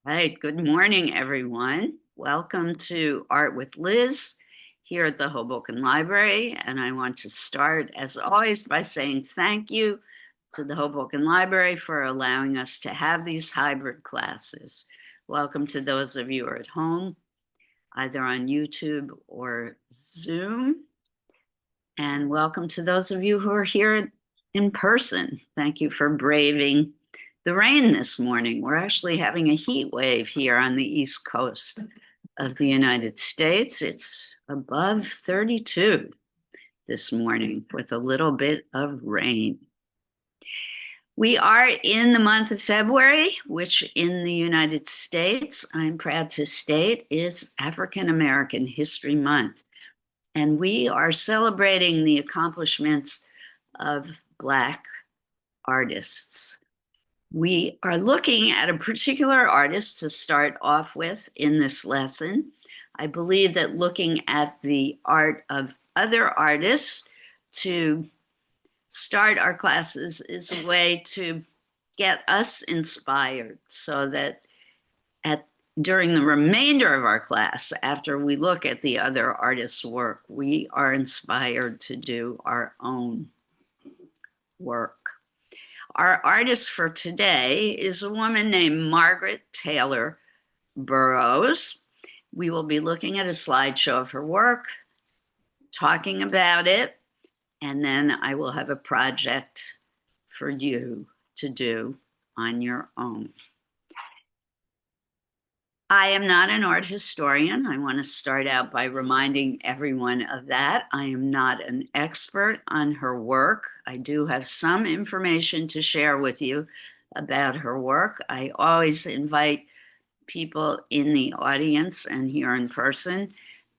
Right. Good morning, everyone. Welcome to Art with Liz here at the Hoboken Library. And I want to start, as always, by saying thank you to the Hoboken Library for allowing us to have these hybrid classes. Welcome to those of you who are at home, either on YouTube or Zoom. And welcome to those of you who are here in person. Thank you for braving the rain this morning. We're actually having a heat wave here on the East Coast of the United States. It's above 32 this morning with a little bit of rain. We are in the month of February, which in the United States, I'm proud to state, is African American History Month. And we are celebrating the accomplishments of Black artists. We are looking at a particular artist to start off with in this lesson. I believe that looking at the art of other artists to start our classes is a way to get us inspired so that during the remainder of our class, after we look at the other artists' work, we are inspired to do our own work. Our artist for today is a woman named Margaret Taylor Burroughs. We will be looking at a slideshow of her work, talking about it, and then I will have a project for you to do on your own. I am not an art historian. I want to start out by reminding everyone of that. I am not an expert on her work. I do have some information to share with you about her work. I always invite people in the audience and here in person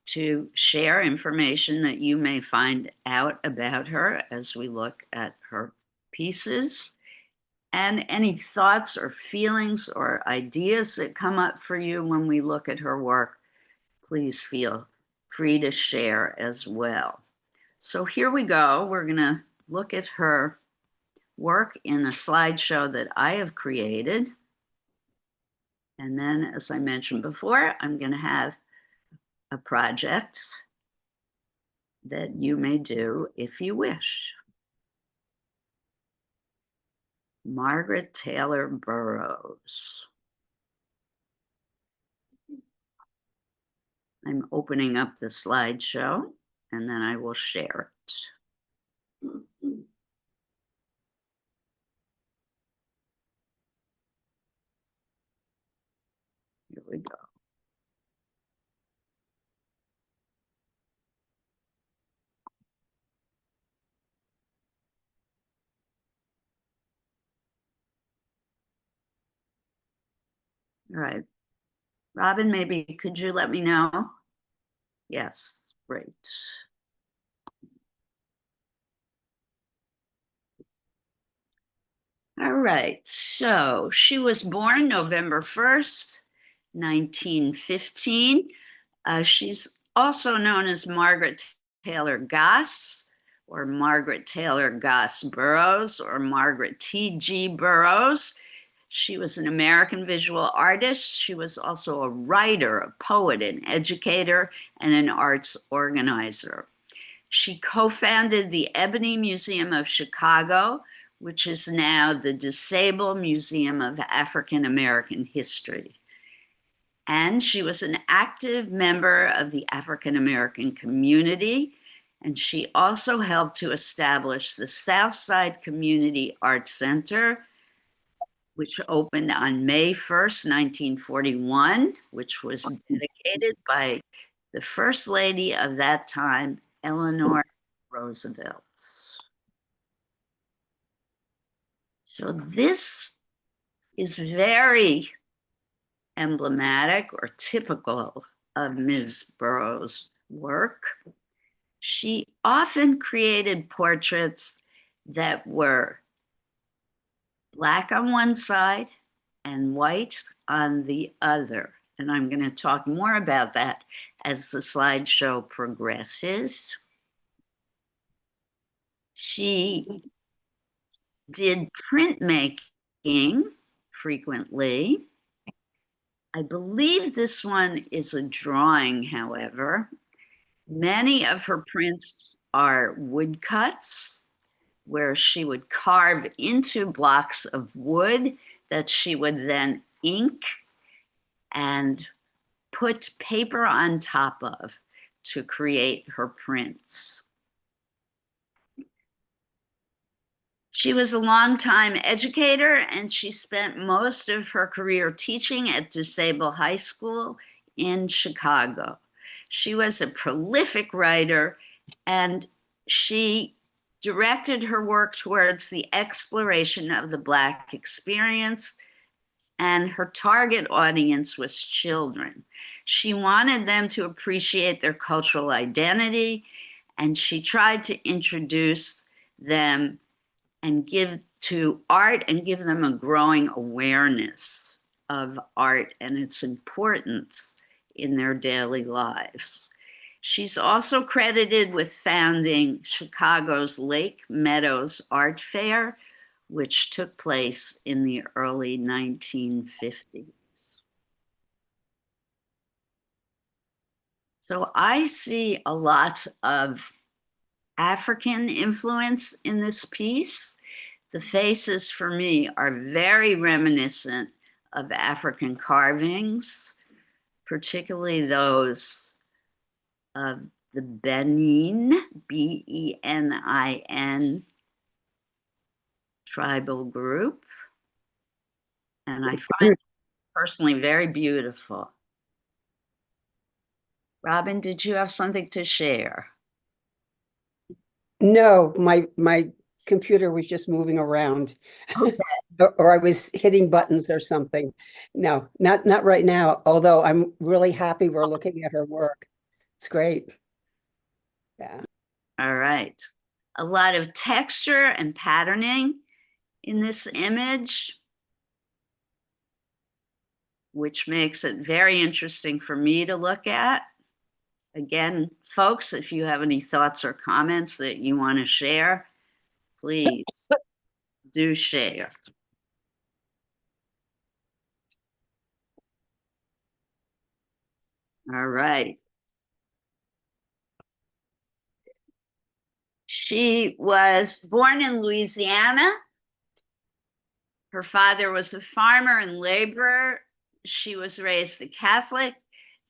to share information that you may find out about her as we look at her pieces. And any thoughts or feelings or ideas that come up for you when we look at her work, please feel free to share as well. So here we go. We're going to look at her work in a slideshow that I have created. And then, as I mentioned before, I'm going to have a project that you may do if you wish. Margaret Taylor Burroughs. I'm opening up the slideshow and then I will share it. Here we go. All right. Robin, maybe could you let me know? Yes, great. All right, so she was born November 1st, 1915. She's also known as Margaret Taylor Goss, or Margaret Taylor Goss Burroughs, or Margaret T.G. Burroughs. She was an American visual artist. She was also a writer, a poet, an educator, and an arts organizer. She co-founded the Ebony Museum of Chicago, which is now the DuSable Museum of African American History. And she was an active member of the African American community. And she also helped to establish the Southside Community Arts Center, which opened on May 1st, 1941, which was dedicated by the First Lady of that time, Eleanor Roosevelt. So this is very emblematic or typical of Ms. Burroughs' work. She often created portraits that were Black on one side and white on the other. And I'm going to talk more about that as the slideshow progresses. She did printmaking frequently. I believe this one is a drawing, however. Many of her prints are woodcuts, where she would carve into blocks of wood that she would then ink and put paper on top of to create her prints. She was a longtime educator, and she spent most of her career teaching at DuSable High School in Chicago. She was a prolific writer, and she directed her work towards the exploration of the Black experience, and her target audience was children. She wanted them to appreciate their cultural identity, and she tried to introduce them and give to art and give them a growing awareness of art and its importance in their daily lives. She's also credited with founding Chicago's Lake Meadows Art Fair, which took place in the early 1950s. So I see a lot of African influence in this piece. The faces for me are very reminiscent of African carvings, particularly those of the Benin, Benin tribal group. And I find it personally very beautiful. Robin, did you have something to share? No, my computer was just moving around. Okay. Or I was hitting buttons or something. No, not right now, although I'm really happy we're looking at her work. It's great. Yeah. All right. A lot of texture and patterning in this image, which makes it very interesting for me to look at. Again, folks, if you have any thoughts or comments that you want to share, please do share. All right. She was born in Louisiana. Her father was a farmer and laborer. She was raised a Catholic.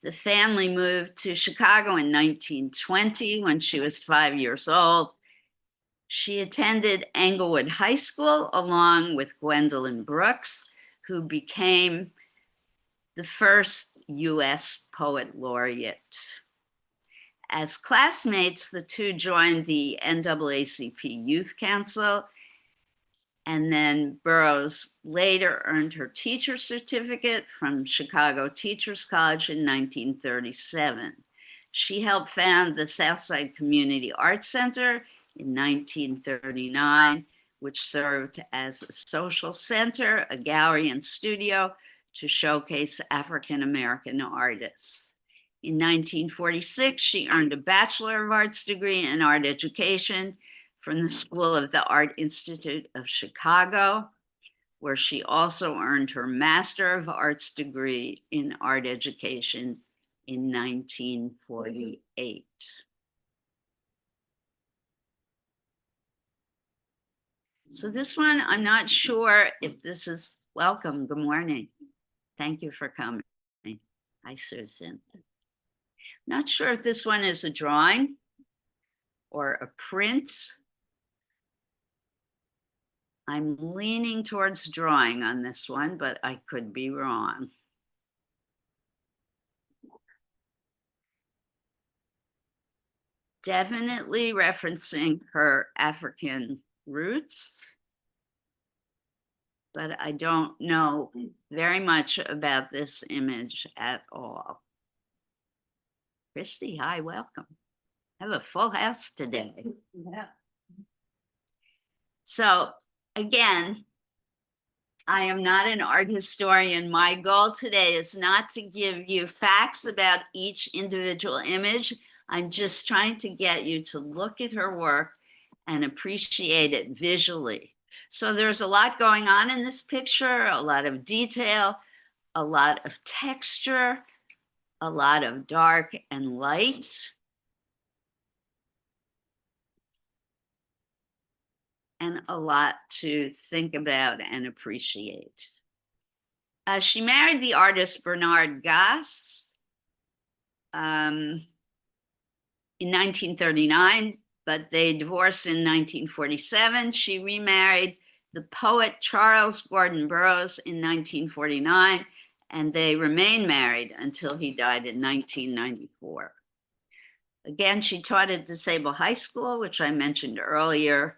The family moved to Chicago in 1920 when she was 5 years old. She attended Englewood High School along with Gwendolyn Brooks, who became the first US poet laureate. As classmates, the two joined the NAACP Youth Council, and then Burroughs later earned her teacher certificate from Chicago Teachers College in 1937. She helped found the Southside Community Arts Center in 1939, which served as a social center, a gallery, and studio to showcase African American artists. In 1946, she earned a Bachelor of Arts degree in art education from the School of the Art Institute of Chicago, where she also earned her Master of Arts degree in art education in 1948. So this one, I'm not sure if this is, welcome, good morning. Thank you for coming. Hi, Susan. Not sure if this one is a drawing or a print. I'm leaning towards drawing on this one, but I could be wrong. Definitely referencing her African roots, but I don't know very much about this image at all. Christy, hi, welcome. I have a full house today. Yeah. So again, I am not an art historian. My goal today is not to give you facts about each individual image. I'm just trying to get you to look at her work and appreciate it visually. So there's a lot going on in this picture, a lot of detail, a lot of texture, a lot of dark and light. And a lot to think about and appreciate. She married the artist Bernard Goss in 1939, but they divorced in 1947. She remarried the poet Charles Gordon Burroughs in 1949, and they remained married until he died in 1994. Again, she taught at DeSable High School, which I mentioned earlier,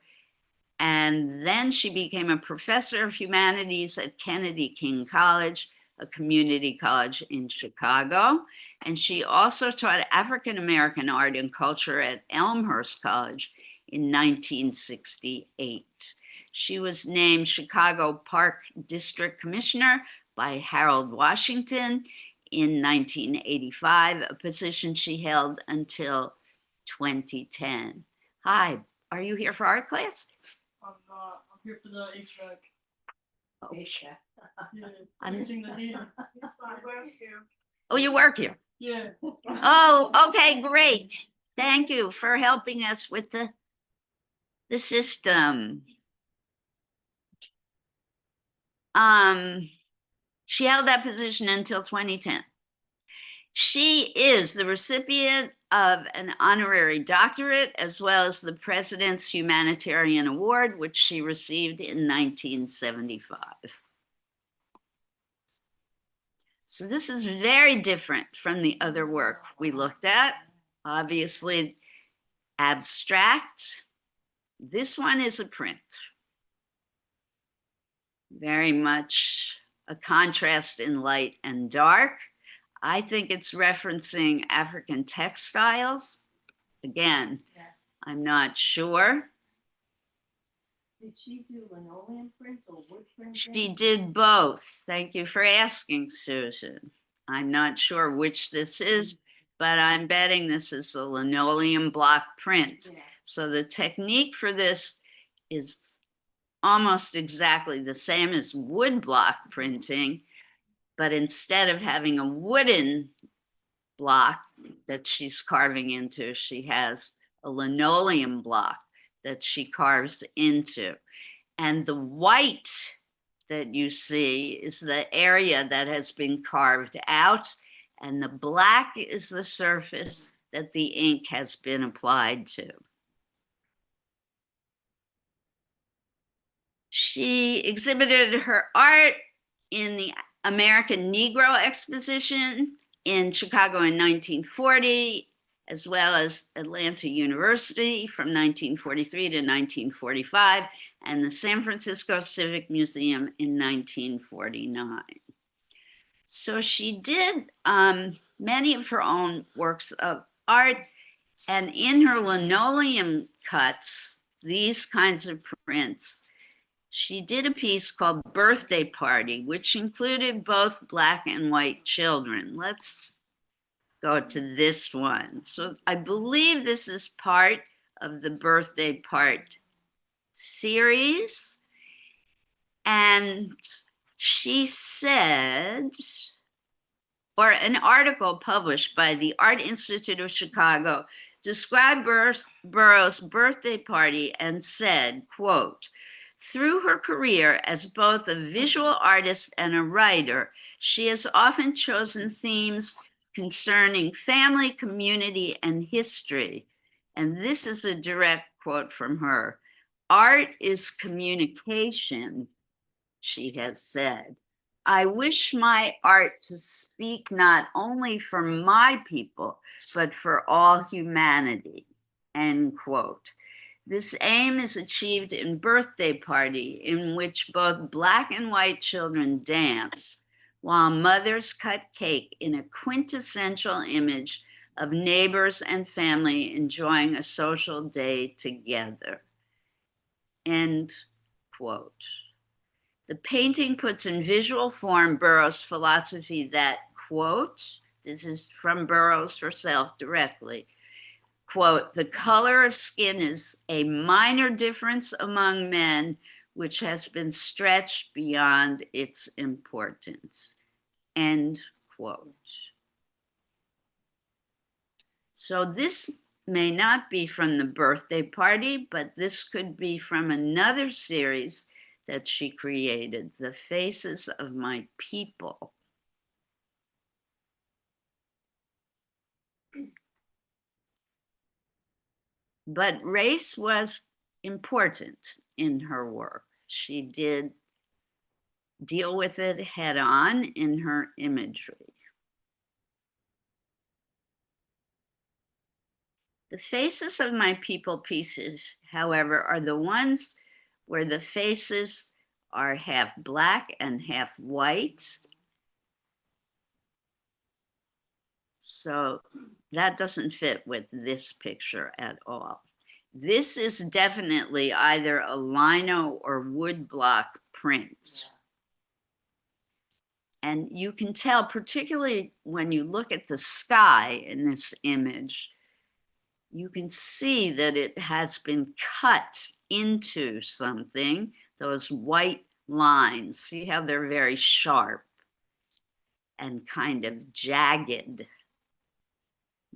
and then she became a professor of humanities at Kennedy King College, a community college in Chicago. And she also taught African American art and culture at Elmhurst College in 1968. She was named Chicago Park District Commissioner by Harold Washington in 1985, a position she held until 2010. Hi, are you here for art class? I'm not. I'm here for the HVAC. Oh, Yeah, I'm- fixing the heating. Oh, you work here? Yeah. Oh, okay, great. Thank you for helping us with the system. She held that position until 2010. She is the recipient of an honorary doctorate as well as the President's Humanitarian Award, which she received in 1975. So this is very different from the other work we looked at. Obviously, abstract. This one is a print. Very much a contrast in light and dark. I think it's referencing African textiles. Again, I'm not sure. Did she do linoleum print or wood print? She did both. Thank you for asking, Susan. I'm not sure which this is, but I'm betting this is a linoleum block print. Yeah. So the technique for this is almost exactly the same as wood block printing, but instead of having a wooden block that she's carving into, she has a linoleum block that she carves into. And the white that you see is the area that has been carved out, and the black is the surface that the ink has been applied to. She exhibited her art in the American Negro Exposition in Chicago in 1940, as well as Atlanta University from 1943 to 1945, and the San Francisco Civic Museum in 1949. So she did many of her own works of art, and in her linoleum cuts, these kinds of prints, she did a piece called Birthday Party, which included both Black and white children. Let's go to this one. So I believe this is part of the Birthday Part series. And she said, or an article published by the Art Institute of Chicago described Burroughs' birthday party and said, quote, "Through her career as both a visual artist and a writer, she has often chosen themes concerning family, community, and history." And this is a direct quote from her. "Art is communication," she has said. "I wish my art to speak not only for my people, but for all humanity," end quote. This aim is achieved in Birthday Party, in which both Black and white children dance, while mothers cut cake in a quintessential image of neighbors and family enjoying a social day together, end quote. The painting puts in visual form Burroughs' philosophy that, quote, this is from Burroughs herself directly, quote, "The color of skin is a minor difference among men which has been stretched beyond its importance," End quote. So this may not be from the birthday party, but this could be from another series that she created, The Faces of My People. But race was important in her work. She did deal with it head on in her imagery. The Faces of My People pieces, however, are the ones where the faces are half black and half white. So that doesn't fit with this picture at all. This is definitely either a lino or woodblock print. And you can tell, particularly when you look at the sky in this image, you can see that it has been cut into something, those white lines. See how they're very sharp and kind of jagged.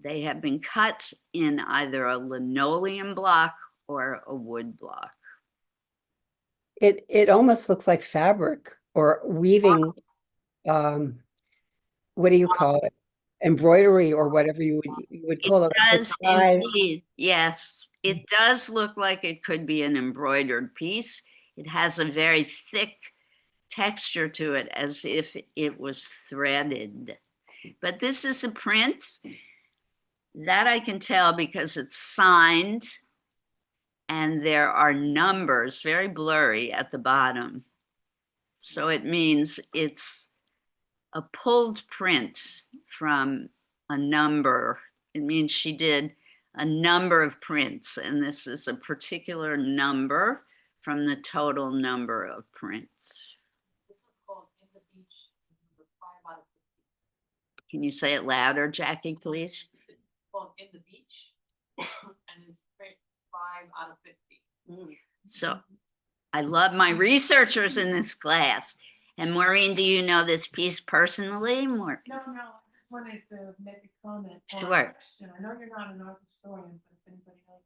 They have been cut in either a linoleum block or a wood block. It almost looks like fabric or weaving, what do you call it? Embroidery or whatever you would call it. Like the Does skies. indeed, yes. It does look like it could be an embroidered piece. It has a very thick texture to it, as if it was threaded. But this is a print that I can tell because it's signed and there are numbers, very blurry, at the bottom. So it means it's a pulled print from a number. It means she did a number of prints, and this is a particular number from the total number of prints. This one's called In the Beach, number 5 out of 50. Can you say it louder, Jackie, please? It's called In the Beach, and it's print 5 out of 50. So I love my researchers in this class. And Maureen, do you know this piece personally? No, I just wanted to make a comment. or a Sure. question. I know you're not an art historian, but if anybody knows.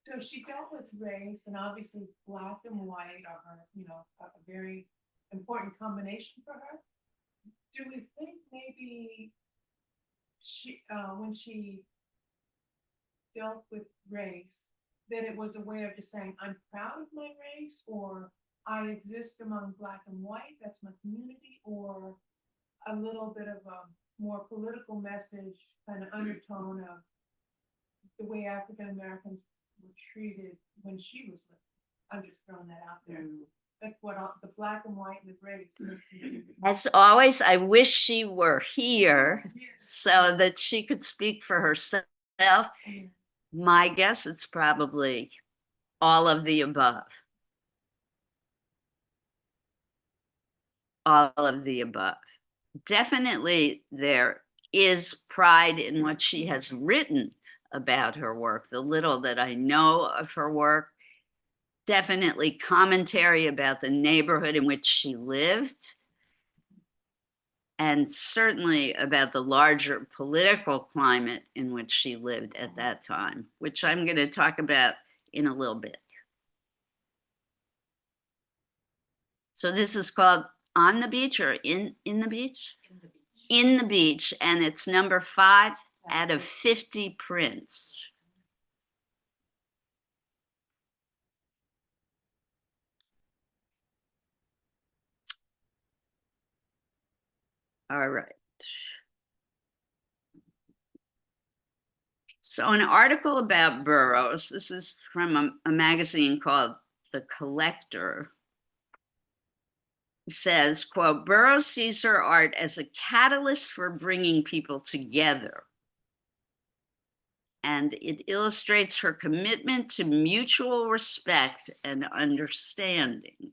So she dealt with race, and obviously black and white are her, a very important combination for her. Do we think maybe she, when she dealt with race, that it was a way of just saying, I'm proud of my race, or I exist among black and white, that's my community, or a little bit of a more political message, kind of undertone of the way African Americans were treated when she was living? I'm just throwing that out there. Like the black and white and the race. As always, I wish she were here so that she could speak for herself. My guess, it's probably all of the above. All of the above. Definitely there is pride in what she has written about her work, the little that I know of her work. Definitely commentary about the neighborhood in which she lived, and certainly about the larger political climate in which she lived at that time, which I'm going to talk about in a little bit. So this is called On the Beach or In the Beach? In the Beach. In the Beach, and it's number 5 out of 50 prints. All right. So an article about Burroughs, this is from a magazine called The Collector, says, quote, Burroughs sees her art as a catalyst for bringing people together. And it illustrates her commitment to mutual respect and understanding.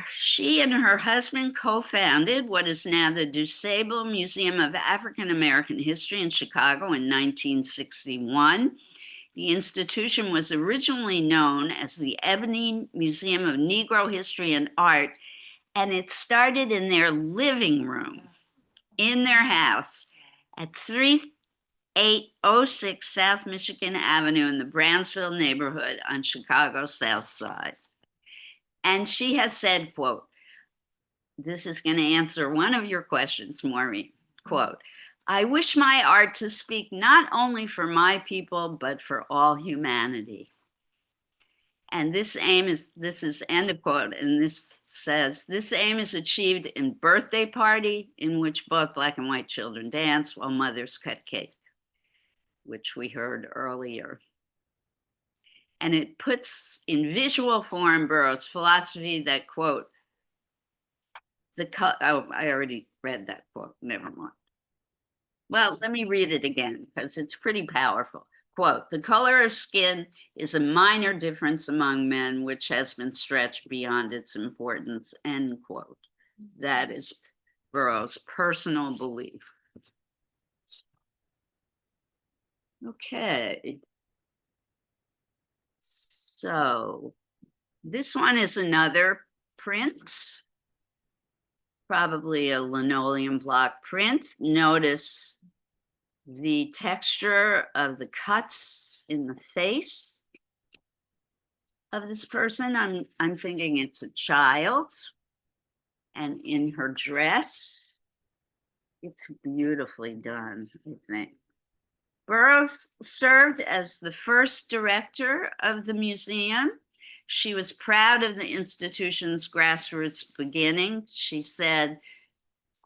She and her husband co-founded what is now the DuSable Museum of African American History in Chicago in 1961. The institution was originally known as the Ebony Museum of Negro History and Art, and it started in their living room in their house at 3806 South Michigan Avenue in the Brownsville neighborhood on Chicago's South Side. And she has said, quote, this is going to answer one of your questions, Maureen, quote, I wish my art to speak not only for my people, but for all humanity. And this is end of quote, and this says, this aim is achieved in Birthday Party, in which both Black and white children dance while mothers cut cake, which we heard earlier. And it puts in visual form Burroughs' philosophy that, quote, I already read that quote, never mind. Well, let me read it again because it's pretty powerful. Quote, the color of skin is a minor difference among men, which has been stretched beyond its importance, end quote. That is Burroughs' personal belief. Okay. So this one is another print, probably a linoleum block print. Notice the texture of the cuts in the face of this person. I'm thinking it's a child, and in her dress, it's beautifully done, I think. Burroughs served as the first director of the museum. She was proud of the institution's grassroots beginning. She said,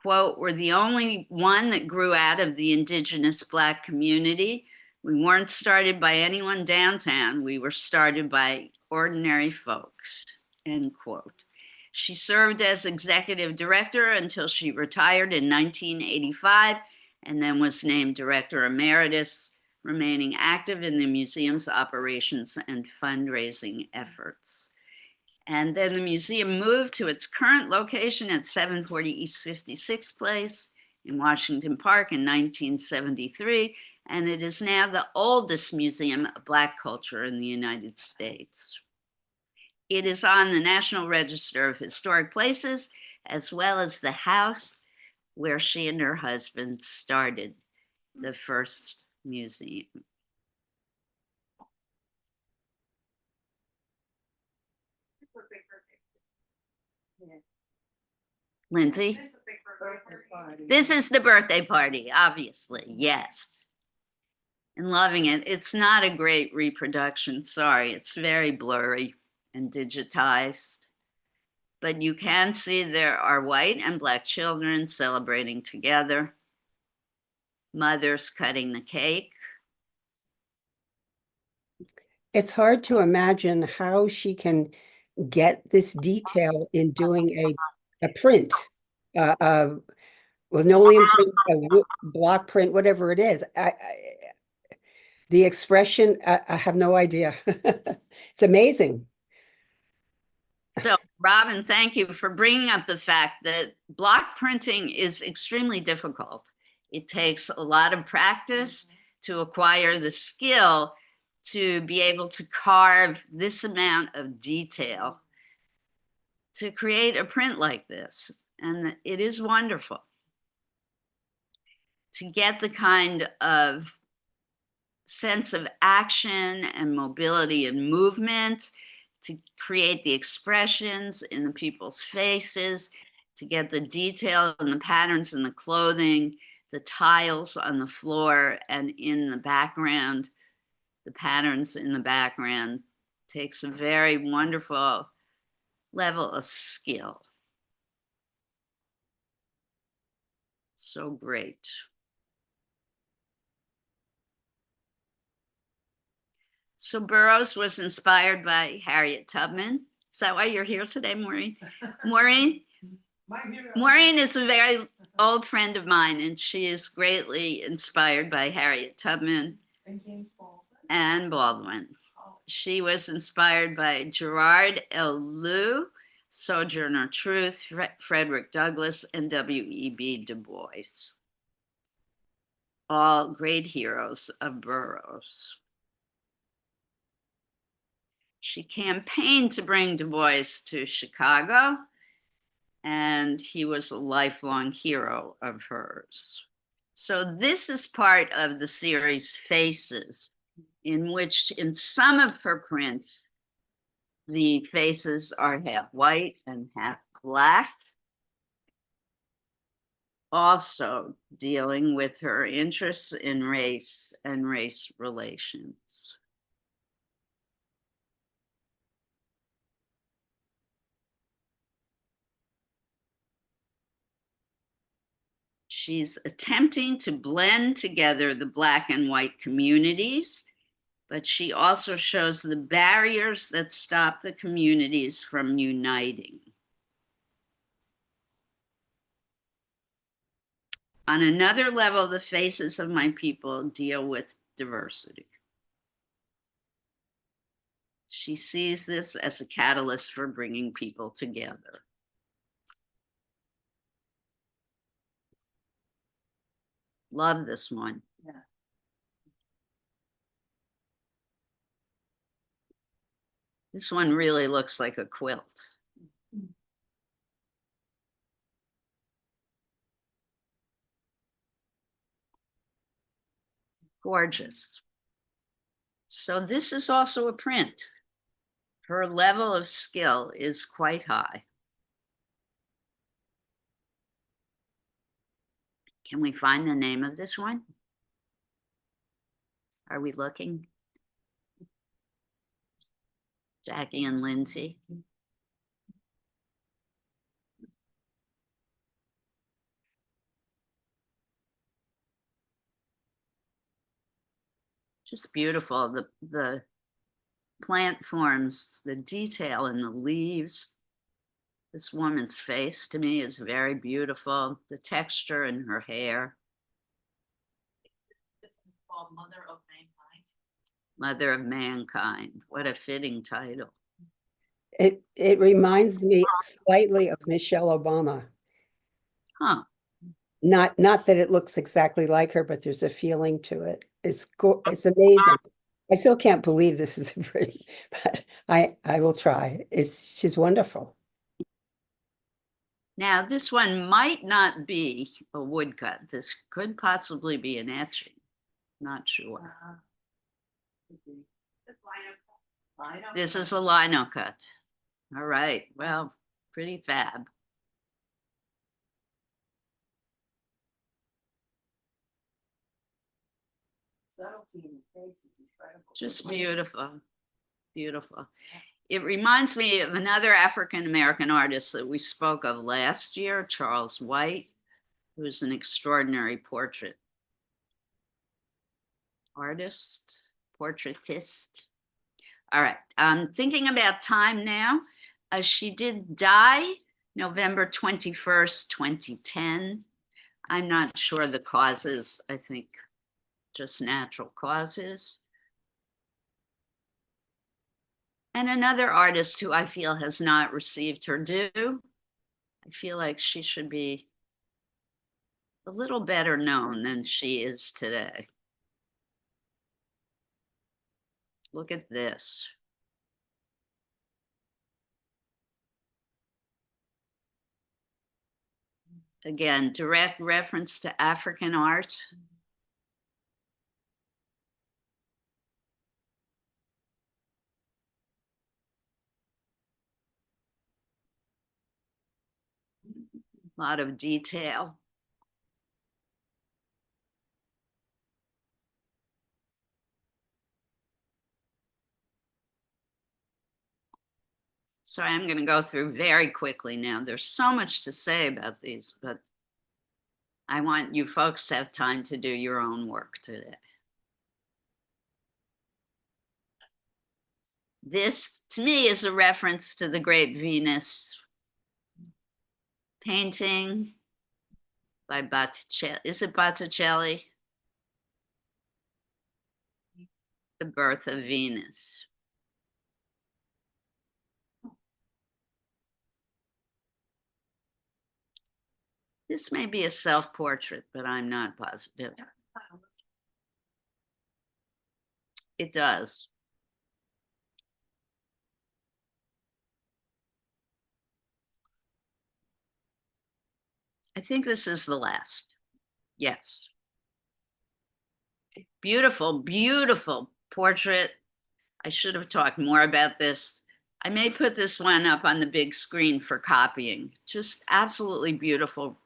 quote, we're the only one that grew out of the indigenous Black community. We weren't started by anyone downtown. We were started by ordinary folks, end quote. She served as executive director until she retired in 1985 and then was named director emeritus, remaining active in the museum's operations and fundraising efforts. And then the museum moved to its current location at 740 East 56th Place in Washington Park in 1973, and it is now the oldest museum of Black culture in the United States. It is on the National Register of Historic Places, as well as the house where she and her husband started the first museum. Lindsay? This is the birthday party, obviously, yes. And loving it. It's not a great reproduction, sorry. It's very blurry and digitized. But you can see there are white and Black children celebrating together. Mothers cutting the cake. It's hard to imagine how she can get this detail in doing a print, linoleum print, block print, whatever it is. The expression, I have no idea. It's amazing. So, Robin, thank you for bringing up the fact that block printing is extremely difficult. It takes a lot of practice to acquire the skill to be able to carve this amount of detail to create a print like this. And it is wonderful to get the kind of sense of action and mobility and movement, to create the expressions in the people's faces, to get the detail and the patterns in the clothing, the tiles on the floor and in the background, the patterns in the background, takes a very wonderful level of skill. So great. So Burroughs was inspired by Harriet Tubman. Is that why you're here today, Maureen? Maureen? Maureen is a very old friend of mine, and she is greatly inspired by Harriet Tubman and Baldwin. She was inspired by Gerard L. Lew, Sojourner Truth, Frederick Douglass, and W.E.B. Du Bois. All great heroes of Burroughs. She campaigned to bring Du Bois to Chicago, and he was a lifelong hero of hers. So this is part of the series Faces, in which in some of her prints, the faces are half white and half black. Also dealing with her interests in race and race relations. She's attempting to blend together the Black and white communities, but she also shows the barriers that stop the communities from uniting. On another level, the faces of my people deal with diversity. She sees this as a catalyst for bringing people together. Love this one. Yeah. This one really looks like a quilt. Gorgeous. So this is also a print. Her level of skill is quite high. Can we find the name of this one? Are we looking? Jackie and Lindsay. Just beautiful. The plant forms, the detail in the leaves. This woman's face to me is very beautiful. The texture in her hair. This is called Mother of Mankind. Mother of Mankind. What a fitting title. It reminds me slightly of Michelle Obama. Huh. Not that it looks exactly like her, but there's a feeling to it. It's amazing. I still can't believe this is pretty, but I will try. She's wonderful. Now, this one might not be a woodcut. This could possibly be an etching. Not sure. This is a lino cut. All right. Well, pretty fab. Subtlety in the face is incredible. Just beautiful. Beautiful. It reminds me of another African-American artist that we spoke of last year, Charles White, who's an extraordinary portrait artist, portraitist. All right, I'm thinking about time now. She did die November 21st, 2010. I'm not sure the causes, I think just natural causes. And another artist who I feel has not received her due. I feel like she should be a little better known than she is today. Look at this. Again, direct reference to African art. A lot of detail. So I'm going to go through very quickly now. There's so much to say about these, but I want you folks to have time to do your own work today. This, to me, is a reference to the Great Venus painting by Botticelli. Is it Botticelli? The Birth of Venus. This may be a self-portrait, but I'm not positive. It does. I think this is the last. Yes. Beautiful, beautiful portrait. I should have talked more about this. I may put this one up on the big screen for copying. Just absolutely beautiful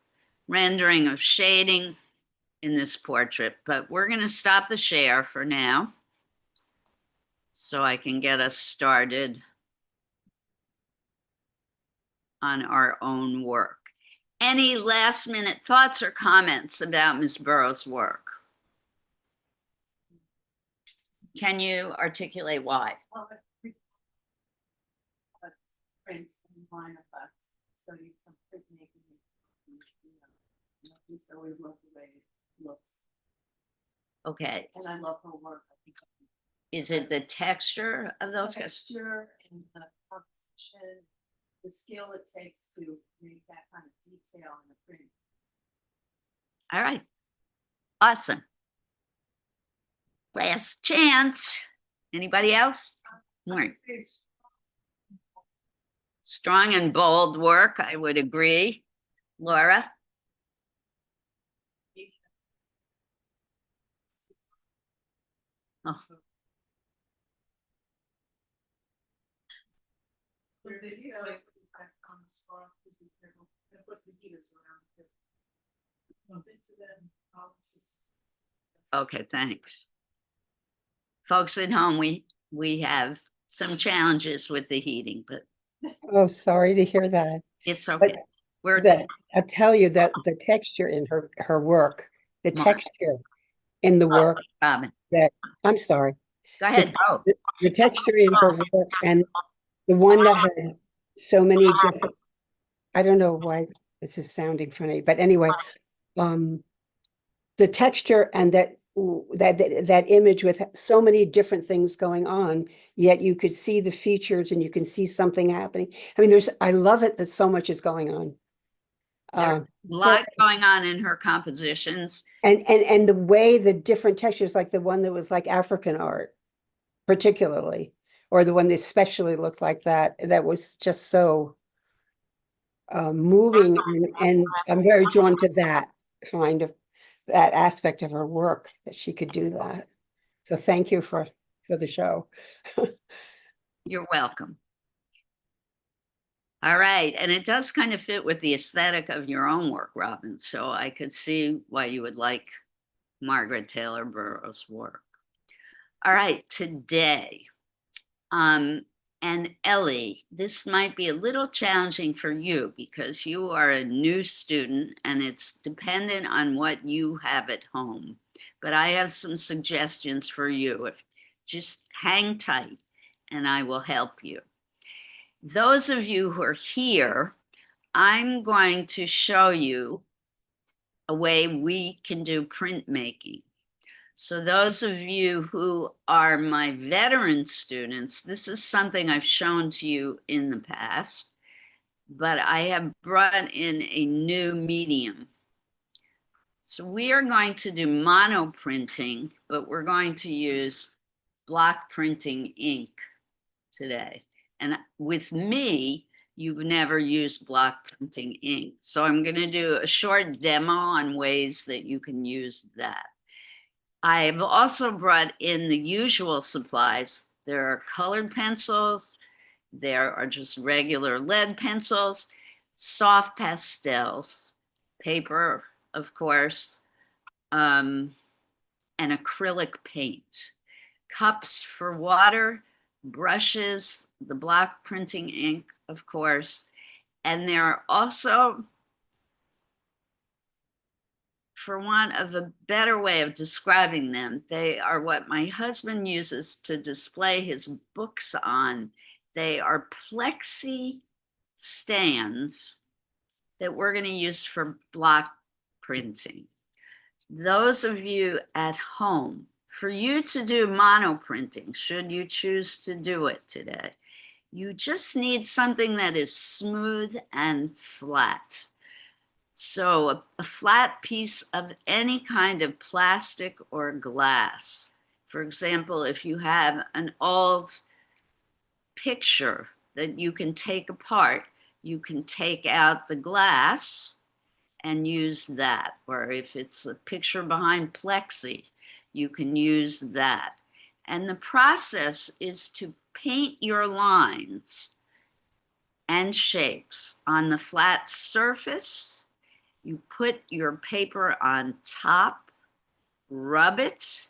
rendering of shading in this portrait, but we're going to stop the share for now so I can get us started on our own work. Any last minute thoughts or comments about Ms. Burrows' work? Can you articulate why? Well, but prints and line effects, so you can print making it. Just always love the way it looks, Okay, and I love her work. I think is it the texture of the those guys? texture and the composition, the skill it takes to make that kind of detail in the print. All right, awesome. Last chance. Anybody else? More strong and bold work, I would agree. Laura? Oh, They do like on the scarf, and of course the heaters around it. Bump into them. okay, thanks. Folks at home, we have some challenges with the heating, but Oh, sorry to hear that. it's okay. We're But I'll tell you that the texture in her work, the Mark. texture in the work Robin. that, I'm sorry, Go ahead. Go. the texture in her work and the one that had so many different, I don't know why this is sounding funny, but anyway, the texture and that image with so many different things going on, yet you could see the features and you can see something happening. I mean, I love it that so much is going on. There's a lot going on in her compositions. And the way the different textures, like the one that was like African art, particularly, or the one that especially looked like that was just so moving, and I'm very drawn to that aspect of her work, that she could do that. So thank you for the show. You're welcome. All right, and it does kind of fit with the aesthetic of your own work, Robin, so I could see why you would like Margaret Taylor Burrows' work. All right, today, and Ellie, this might be a little challenging for you because you are a new student and it's dependent on what you have at home. But I have some suggestions for you. Just hang tight and I will help you. Those of you who are here, I'm going to show you a way we can do printmaking. So those of you who are my veteran students, this is something I've shown to you in the past, but I have brought in a new medium. So we are going to do mono printing, but we're going to use block printing ink today. And with me, you've never used block printing ink. So I'm going to do a short demo on ways that you can use that. I've also brought in the usual supplies. There are colored pencils, there are just regular lead pencils, soft pastels, paper, of course, and acrylic paint, cups for water, brushes, the block printing ink, of course, and there are also, for want of a better way of describing them, they are what my husband uses to display his books on. They are plexi stands that we're going to use for block printing. Those of you at home, for you to do mono printing, should you choose to do it today, you just need something that is smooth and flat. So a flat piece of any kind of plastic or glass. For example, if you have an old picture that you can take apart, you can take out the glass and use that. Or if it's a picture behind plexi, you can use that. And the process is to paint your lines and shapes on the flat surface. You put your paper on top, rub it,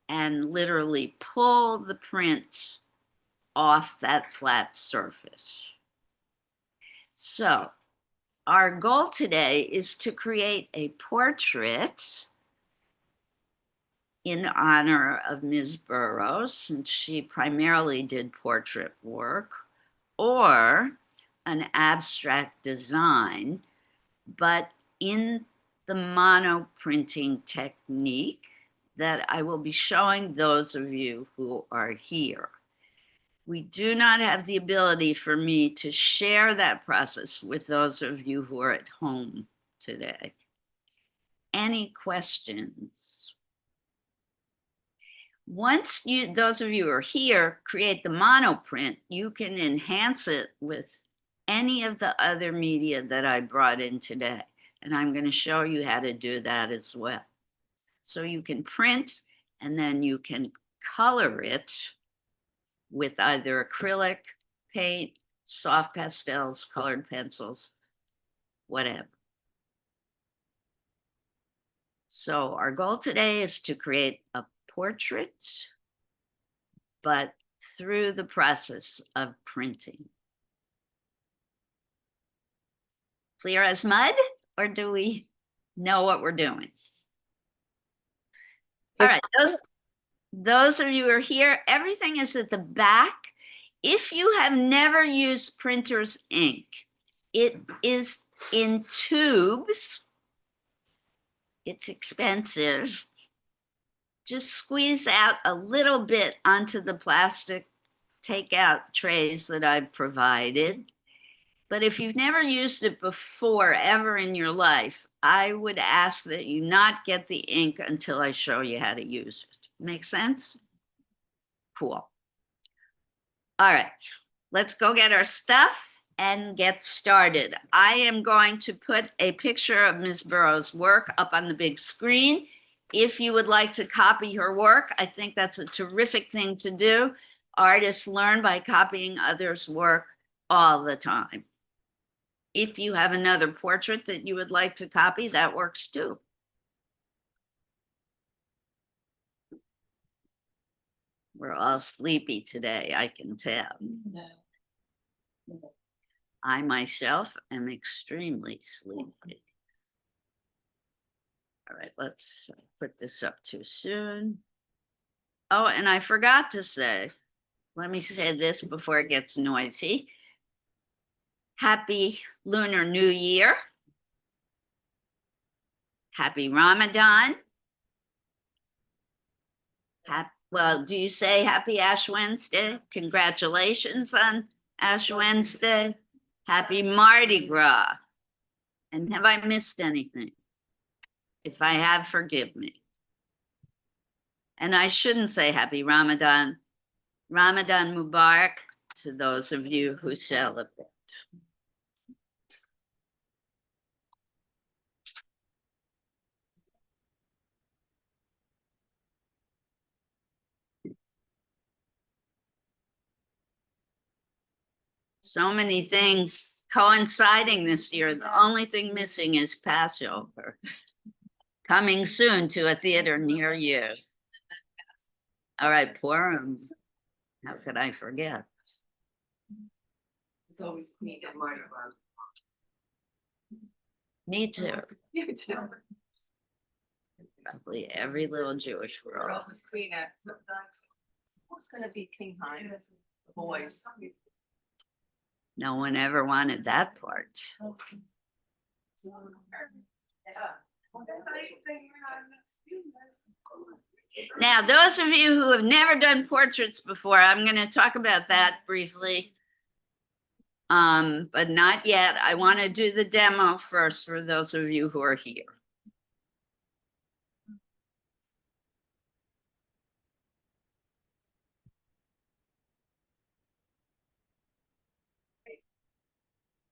and literally pull the print off that flat surface. So our goal today is to create a portrait in honor of Ms. Burroughs, since she primarily did portrait work, or an abstract design, but in the monoprinting technique that I will be showing those of you who are here. We do not have the ability for me to share that process with those of you who are at home today. Any questions? Once those of you who are here, create the monoprint, you can enhance it with any of the other media that I brought in today. And I'm going to show you how to do that as well. So you can print and then you can color it with either acrylic, paint, soft pastels, colored pencils, whatever. So our goal today is to create a portrait, but through the process of printing. Clear as mud, or do we know what we're doing? All It's right, those of you who are here, everything is at the back. If you have never used printer's ink, it is in tubes. It's expensive. Just squeeze out a little bit onto the plastic takeout trays that I've provided. But if you've never used it before, ever in your life, I would ask that you not get the ink until I show you how to use it. Make sense? Cool. All right, let's go get our stuff and get started. I am going to put a picture of Ms. Burroughs' work up on the big screen. If you would like to copy her work, I think that's a terrific thing to do. Artists learn by copying others' work all the time. If you have another portrait that you would like to copy, that works too. We're all sleepy today, I can tell. I myself am extremely sleepy. All right, let's put this up too soon. Oh, and I forgot to say, let me say this before it gets noisy. Happy Lunar New Year. Happy Ramadan. Well, do you say happy Ash Wednesday? Congratulations on Ash Wednesday. Happy Mardi Gras. And have I missed anything? If I have, forgive me. And I shouldn't say happy Ramadan. Ramadan Mubarak to those of you who celebrate. So many things coinciding this year. The only thing missing is Passover. Coming soon to a theater near you. All right, Purim. How could I forget? It's always Queen at Mardi Gras. Me too. You too. Probably every little Jewish We're girl. always Queen at. Who's gonna be King Hines? The boys. No one ever wanted that part. Now, those of you who have never done portraits before, I'm going to talk about that briefly. But not yet. I want to do the demo first for those of you who are here.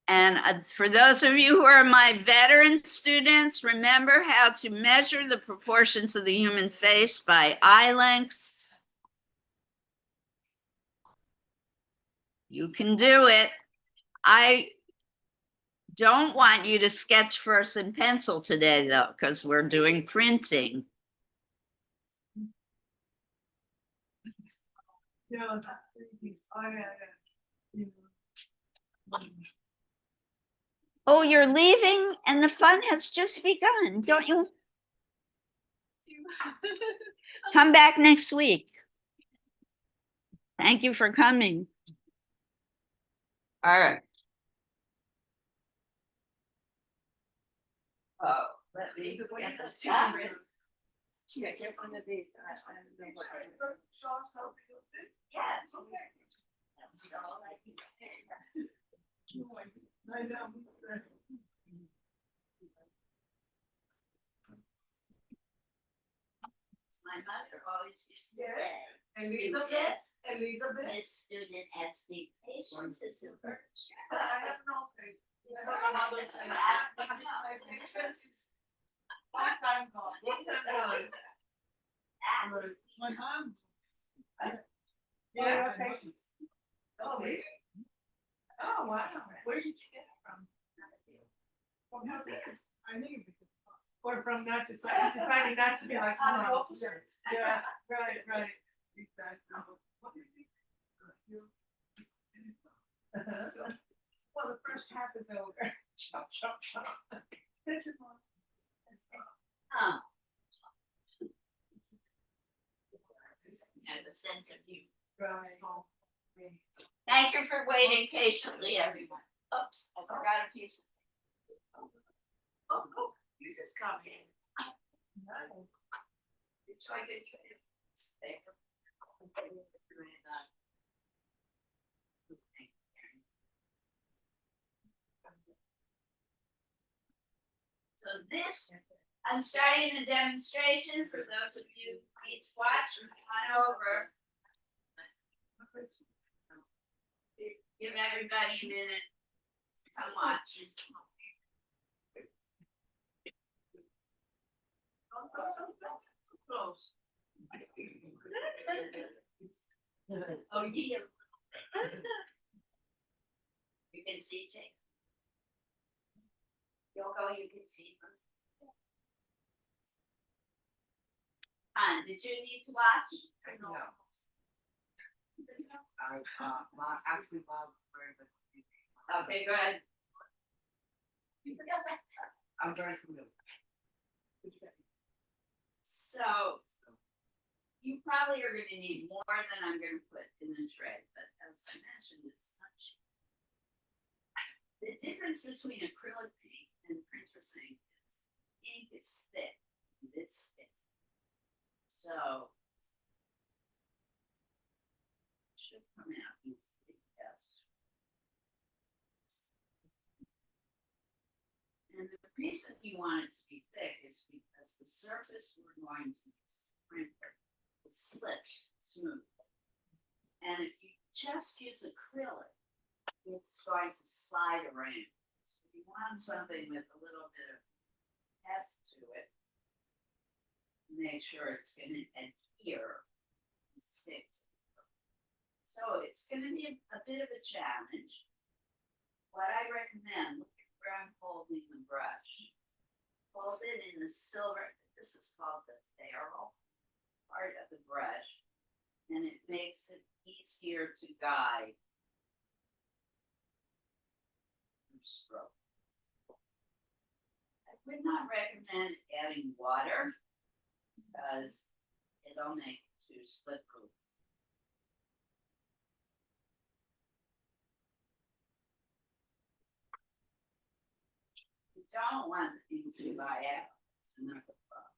And for those of you who are my veteran students, remember how to measure the proportions of the human face by eye lengths. You can do it. I don't want you to sketch first in pencil today, though, because we're doing printing. Yeah, that's pretty. Oh, yeah, yeah. Oh, you're leaving and the fun has just begun. Don't you come back next week? Thank you for coming. All right. Oh, let me get this document. Yeah, get one of these. Show us how to use this. Yeah. That's all I can say. I know. My mother always used to Yeah. say, Elizabeth, Elizabeth. this student has the patience is a virtue. I have no faith. My mother said, my patience is one time gone, one time gone. My mom. Yeah, patience. Oh, really? Oh, wow. Where did you get it from? From her dad. I knew you could. Or from not deciding not to be like, oh, yeah, right, right. Exactly. Well, the first half is over. Chop, chop, chop. Huh. Have a sense of you. Right. Thank you for waiting patiently, everyone. Oops, I forgot a piece. Oh, this is coming. It's like a. So this, I'm starting the demonstration for those of you who need to watch or come over. Give everybody a minute to watch. Close. Oh, yeah. You can see, Jake. Yoko, you can see. Han, did you need to watch? No. Actually, Bob, Okay, go ahead. I'm very familiar. So you probably are gonna need more than I'm gonna put in the tray, but as I mentioned, it's not cheap. The difference between acrylic paint and printer's ink is thick, this thick. So it should come out easily, yes. And the reason you want it to be thick is because the surface we're going to use the printer is slick, smooth. And if you just use acrylic, it's going to slide around. So you want something with a little bit of heft to it. Make sure it's going to adhere and stick to it. So it's going to be a bit of a challenge. What I recommend, look at where I'm holding the brush. Hold it in the silver, this is called the ferrule part of the brush, and it makes it easier to guide your stroke. I would not recommend adding water because it'll make it too slippery. You don't want things to dry out. It's another problem.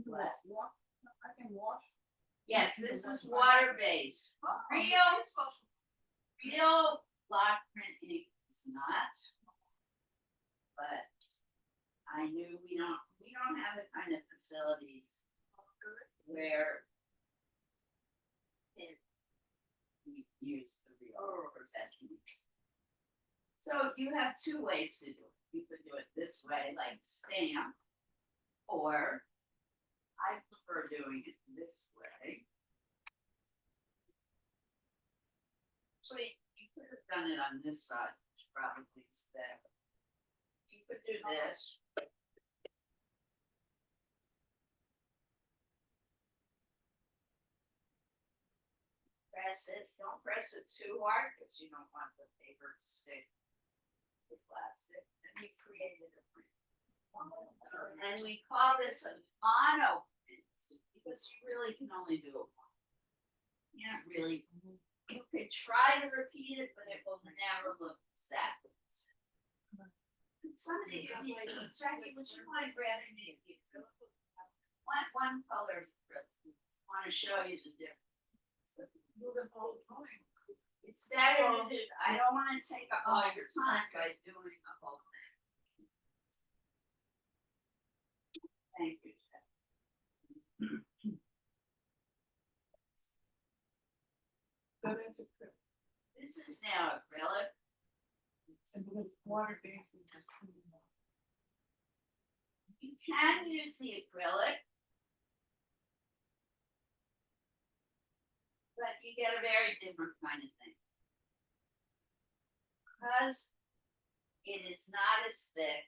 What? I can wash. Yes, this is water-based. Real block print ink is not. But I knew we don't have the kind of facilities where we use the real technique. So you have two ways to do it. You could do it this way, like stamp, or I prefer doing it this way. Actually, you could have done it on this side, which probably is better. You could do this. Press it, don't press it too hard because you don't want the paper to stick to plastic. And we created a print. And we call this a mono print because you really can only do it once. You can't really, you could try to repeat it, but it will never look exactly the same. Somebody, Jackie, would you mind grabbing me? One color, want to show you the difference. It's better to do, I don't want to take up all your time by doing the whole thing. Thank you, Jeff. So that's acrylic. This is now acrylic. And with water based. You can use the acrylic, but you get a very different kind of thing. Because it is not as thick.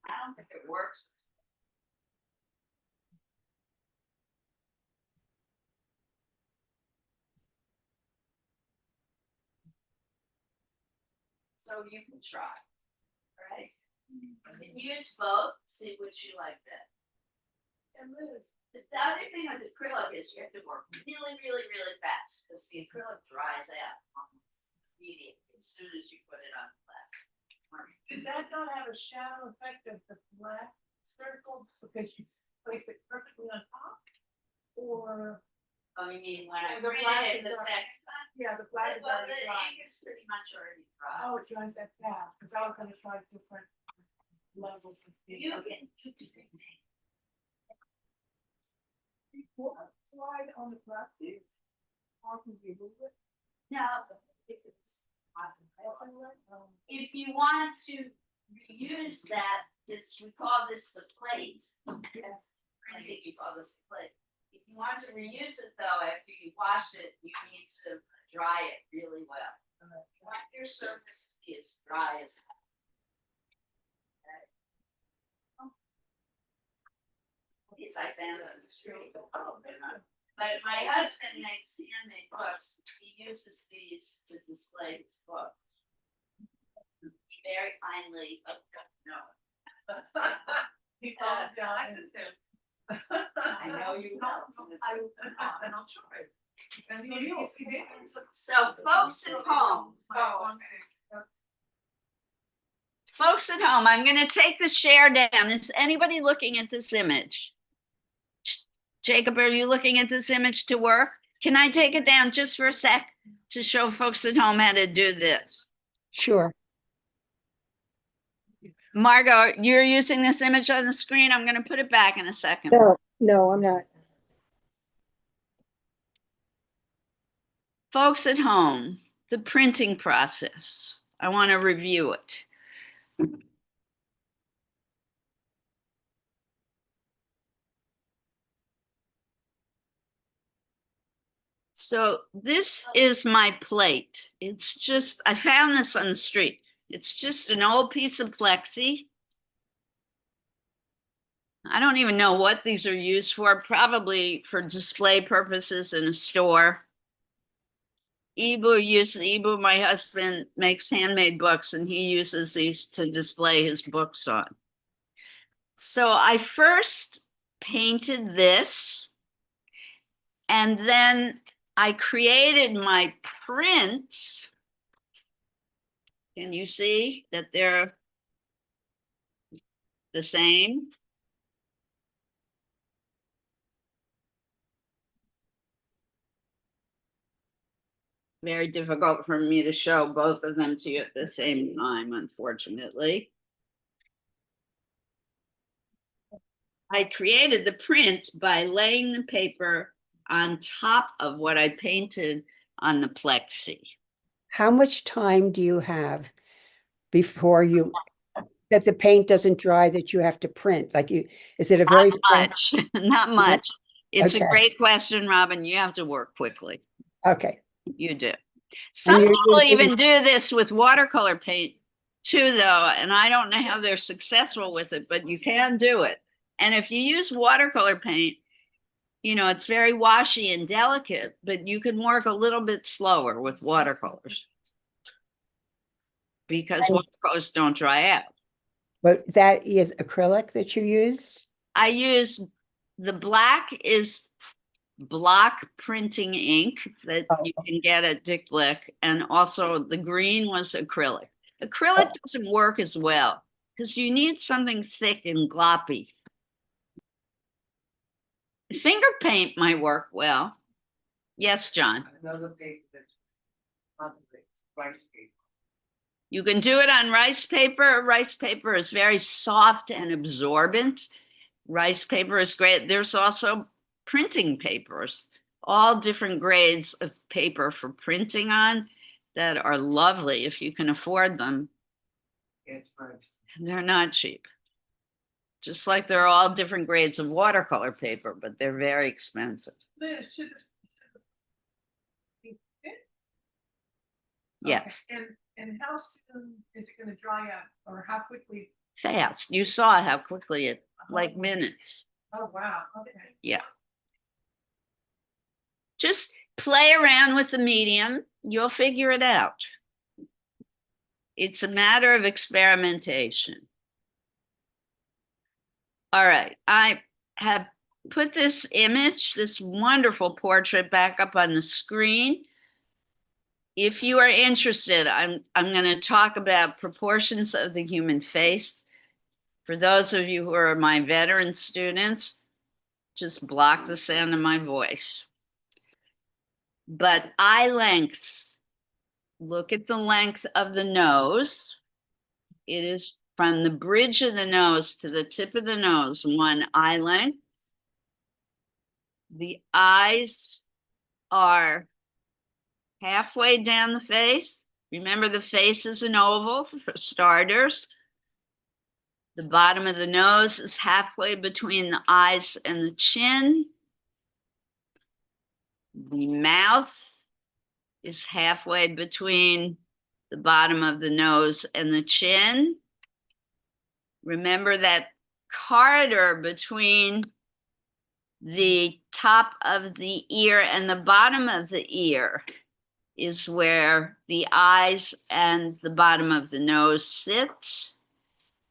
I don't think it works. So you can try, right? You can use both, see which you like better. And Liz, the other thing with acrylic is you have to work really, really, really fast because the acrylic dries out almost immediately as soon as you put it on plastic. Did that not have a shadow effect of the black circle because you placed it perfectly on top? Or, Oh, you mean when I The printed black it the is second time? yeah, the black is Well, already the dry. ink is pretty much already dry. Oh, it dries that fast, because I was gonna try different levels of. You can. Slide on the plastic. How can we move it? No, if you want to reuse that, this, we call this the plate. Yes. Printing, we call this the plate. If you want to reuse it though, after you wash it, you need to dry it really well. You want your surface to be as dry as. These I found on the street. But my husband makes handmade books. He uses these to display his book. He very kindly, I know you will. And I'll try. So folks at home, Oh, okay. folks at home, I'm going to take the share down. Is anybody looking at this image? Jacob, are you looking at this image to work? Can I take it down just for a sec to show folks at home how to do this? Sure. Margot, you're using this image on the screen. I'm going to put it back in a second. No, I'm not. Folks at home, the printing process. I want to review it. So this is my plate. It's just, I found this on the street. It's just an old piece of plexi. I don't even know what these are used for, probably for display purposes in a store. Ibu, my husband, makes handmade books and he uses these to display his books on. So I first painted this and then I created my prints. Can you see that they're the same? Very difficult for me to show both of them to you at the same time, unfortunately. I created the print by laying the paper on top of what I painted on the plexi. How much time do you have before that the paint doesn't dry, that you have to print? Like is it a very Much, not much. It's a Okay. great question, Robin. You have to work quickly. Okay. You do. And Some you're people using- even do this with watercolor paint too, though, and I don't know how they're successful with it, but you can do it. And if you use watercolor paint, you know, it's very washy and delicate, but you can work a little bit slower with watercolors because watercolors don't dry out. But that is acrylic that you use? I use the black is block printing ink that Oh. you can get at Dick Blick, and also the green was acrylic. Acrylic doesn't work as well because you need something thick and gloppy. Finger paint might work well. Yes, John. Another paper that's concentrate, rice paper. You can do it on rice paper. Rice paper is very soft and absorbent. Rice paper is great. There's also printing papers, all different grades of paper for printing on that are lovely if you can afford them. It's rice. They're not cheap. Just like there are all different grades of watercolor paper, but they're very expensive. Liz, should it- Yes, Okay, and how soon is it gonna dry out, or how quickly? fast. You saw how quickly it, like minutes. Oh, wow, okay. Yeah. Just play around with the medium. You'll figure it out. It's a matter of experimentation. All right, I have put this image, this wonderful portrait, back up on the screen. If you are interested, I'm going to talk about proportions of the human face. For those of you who are my veteran students, just block the sound of my voice. But eye lengths, look at the length of the nose. It is from the bridge of the nose to the tip of the nose, one eye length. The eyes are halfway down the face. Remember, the face is an oval for starters. The bottom of the nose is halfway between the eyes and the chin. The mouth is halfway between the bottom of the nose and the chin. Remember that corridor between the top of the ear and the bottom of the ear is where the eyes and the bottom of the nose sit.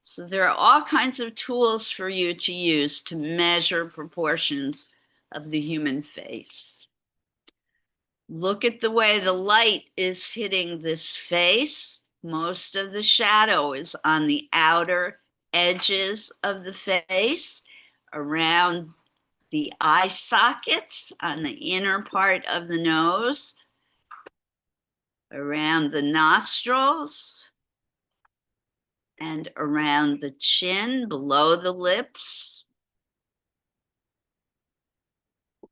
So there are all kinds of tools for you to use to measure proportions of the human face. Look at the way the light is hitting this face. Most of the shadow is on the outer edges of the face, around the eye sockets, on the inner part of the nose, around the nostrils, and around the chin, below the lips,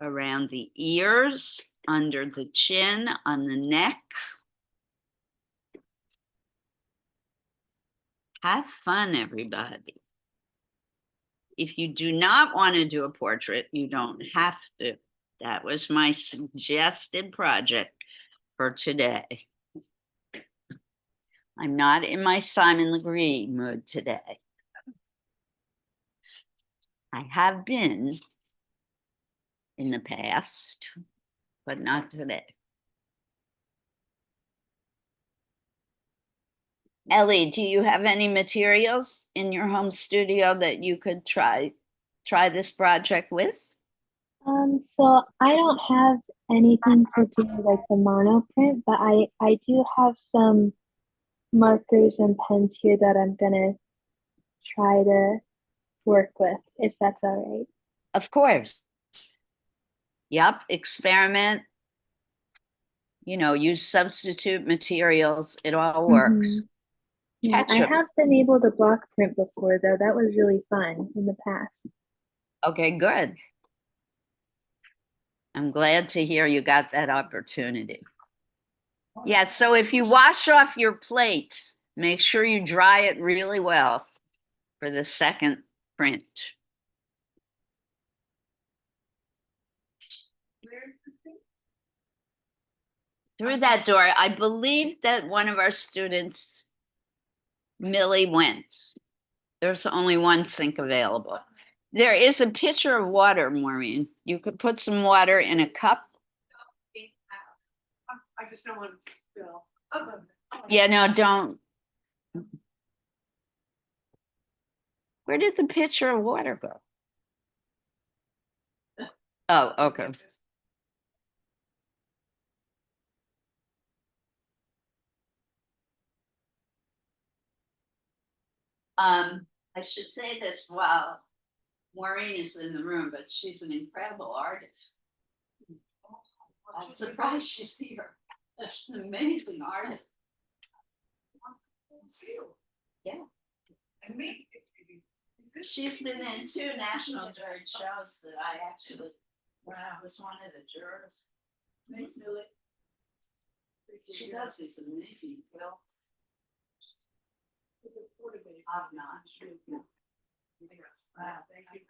around the ears, under the chin, on the neck. Have fun, everybody. If you do not want to do a portrait, you don't have to. That was my suggested project for today. I'm not in my Simon Legree mood today. I have been in the past, but not today. Ellie, do you have any materials in your home studio that you could try this project with? So I don't have anything to do like the monoprint, but I do have some markers and pens here that I'm gonna try to work with, if that's all right. Of course. Yep, experiment. You know, use substitute materials. It all works. Yeah, I Ketchup. have been able to block print before though. That was really fun in the past. Okay, good. I'm glad to hear you got that opportunity. Yeah, so if you wash off your plate, make sure you dry it really well for the second print. Where's the thing? Through that door, I believe that one of our students, Millie, went. There's only one sink available. There is a pitcher of water, Maureen. You could put some water in a cup. I just don't want to spill. Yeah, no, don't. Where did the pitcher of water go? Oh, okay. I should say this while Maureen is in the room, but she's an incredible artist. I'm surprised she's here. She's an amazing artist. Yeah. And me. She's been in 2 national jury shows that I actually was one of the jurors. Thanks, Millie. She does these amazing films. Top notch. Wow, thank you.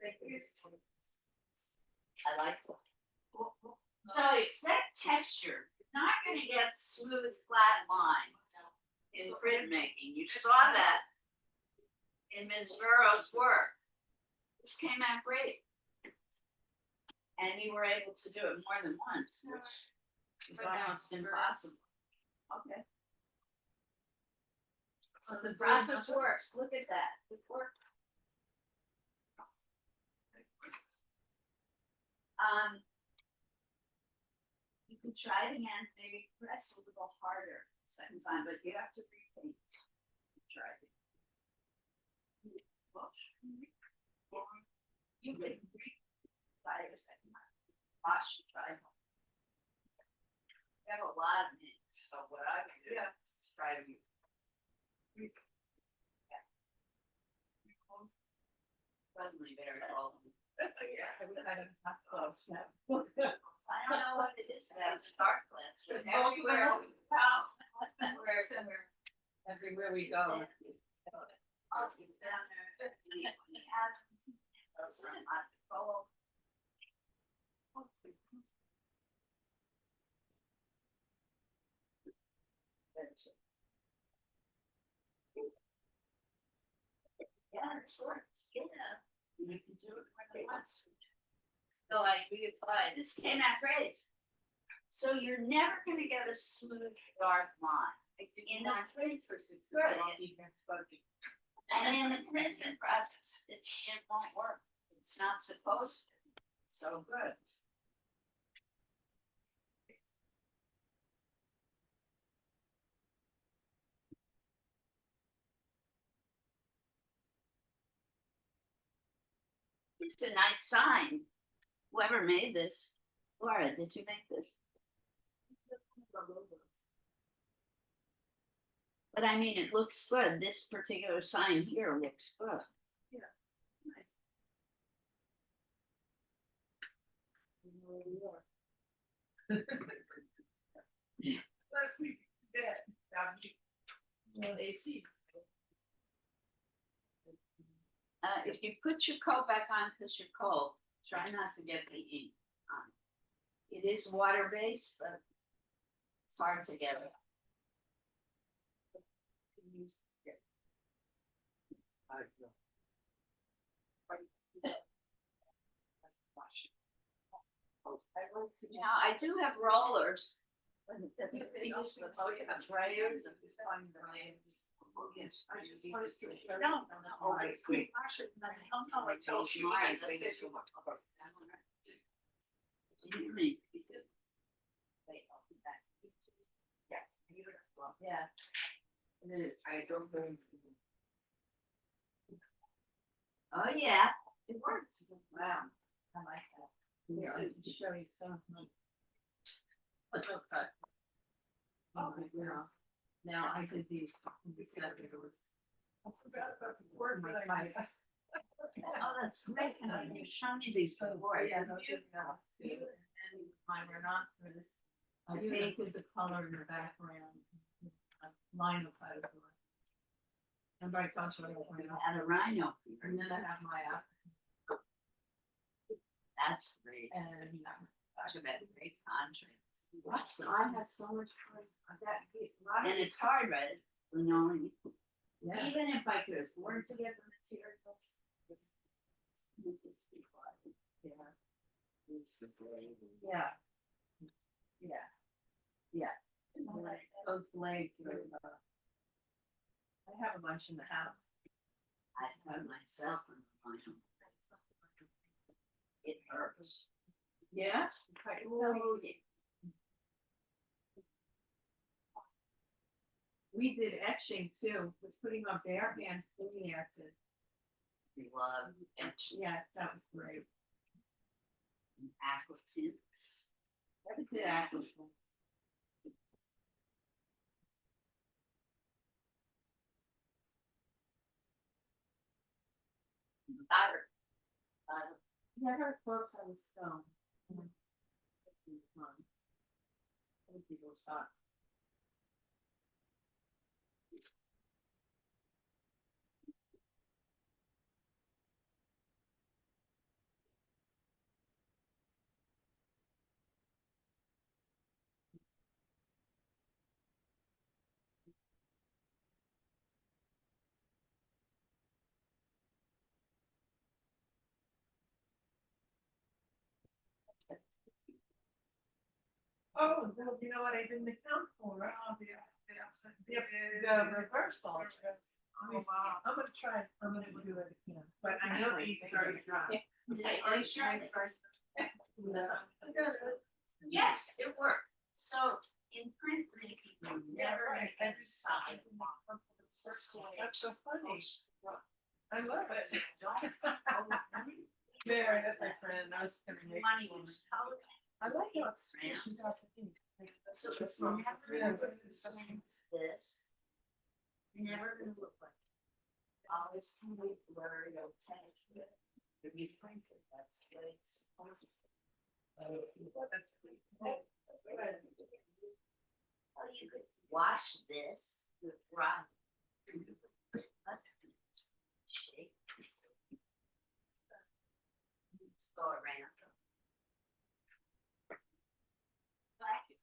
Thank you. I like it. So expect texture. You're not going to get smooth, flat lines in printmaking. You saw that in Ms. Burrow's work. This came out great. And you were able to do it more than once, which is almost impossible. Okay. So the process works. Look at that. It worked. You can try it again, maybe press a little harder second time, but you have to repaint. Try it. You can try it a second time. Wash and try. You have a lot of names, so what I would do is try to. Suddenly very old. Yeah, I don't have clothes now. I don't know what it is about dark glass. but Everywhere. Everywhere. Everywhere we go. I'll keep down there. The atoms, those are not control. Yeah, it's worked. Yeah. You can do it when it wants. So like we applied, this came out great. So you're never gonna get a smooth dark line. In the print, and in the printing process, it won't work. It's not supposed to. So good. It's a nice sign. Whoever made this, Laura, did you make this? But I mean, it looks good. This particular sign here looks good. Last week, AC. If you put your coat back on because you're cold, try not to get the ink on. It is water-based, but it's hard to get it. Now, I do have rollers. They use the sprayers. No. Oh, it's great. Oh, I told you. Mine, That's that's it. it. You make it. Yeah. I don't know. Oh, yeah, it works. Wow. I like that. Here, I'll show you some of my. Oh, yeah. Now I did these. I forgot about the word, but I. Oh, that's great. You've shown me these before. Yeah, haven't those you? are the too, and then mine were not for this. I painted the color in the background, line of photo. Remember I told you I At a rhino. and then I have my app That's great. and Talk about great contrast. Awesome. I had so much fun. That And it's hard, right? You know, yeah. even if I could afford to get the materials. It's just too hard. Yeah. It's the blade. Yeah. Yeah. Yeah. Those blades are, I have a bunch in the house. I found myself on the vinyl. It hurts. Yeah? Oh, We did etching too, was putting our bare hands in the acid. we love etching Yeah, that was great. aqua tints. Never did acid. Butter. Never worked on stone. Other people thought. Oh, well, you know what I didn't account for? Oh, the reversal. Oh, wow. I'm gonna try, I'm gonna do it again, but I know the ink's already dry. Are you sure? Yes, it worked. So in print making, you never decide. That's so funny. I love it. Don't. There, that's my friend, I was gonna make. Money use color. I like how it's, she's out the ink. So it's never gonna sense this. Never gonna look like. Always can be blurry or texture. If you print it, that's the way it's supposed to. Well, you could wash this with dry. Shape. Go around. Vacuum.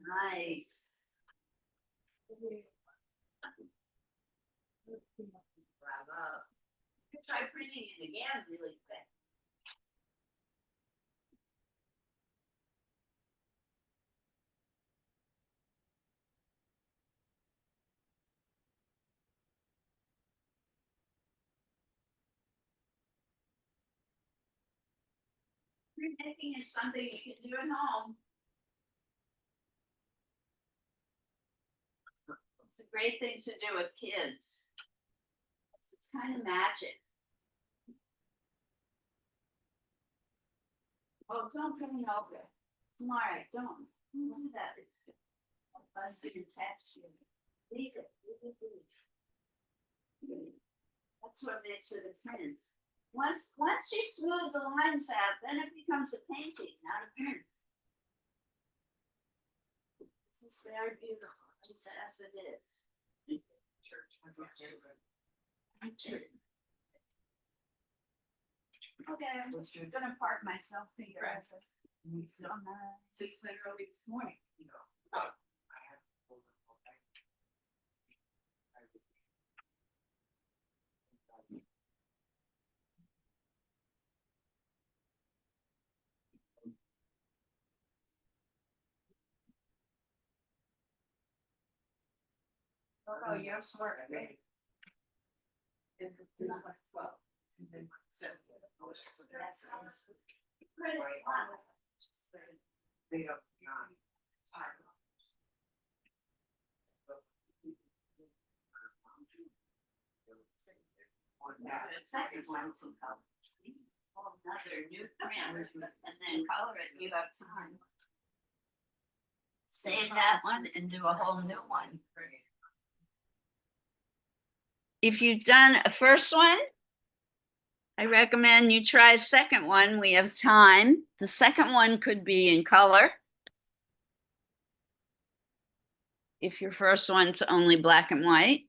Nice. Bravo. You could try printing it again really quick. Printmaking is something you can do at home. It's a great thing to do with kids. It's kind of magic. Oh, don't bring it over. Tomorrow, don't do that. It's buzzing and text you. Leave it, leave it, leave it. That's what makes it a print. Once you smooth the lines out, then it becomes a painting, not a print. This is very beautiful, just as it is. Okay, I'm just gonna park myself here. So nice. 6:00 early this morning, you know. Oh, you're smart, right? The second one's in color. Another new print, and then color it, you have time. Save that one and do a whole new one. If you've done a first one, I recommend you try a second one. We have time. The second one could be in color. If your first one's only black and white.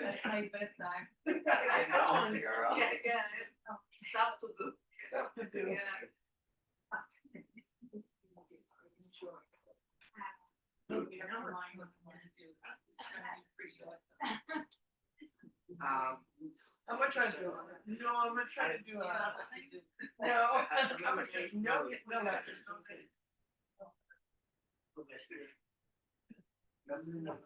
That's my bedtime. Stuff to do. Stuff to do. I'm gonna try to do it. No, I'm gonna try to do it. No, I'm gonna no,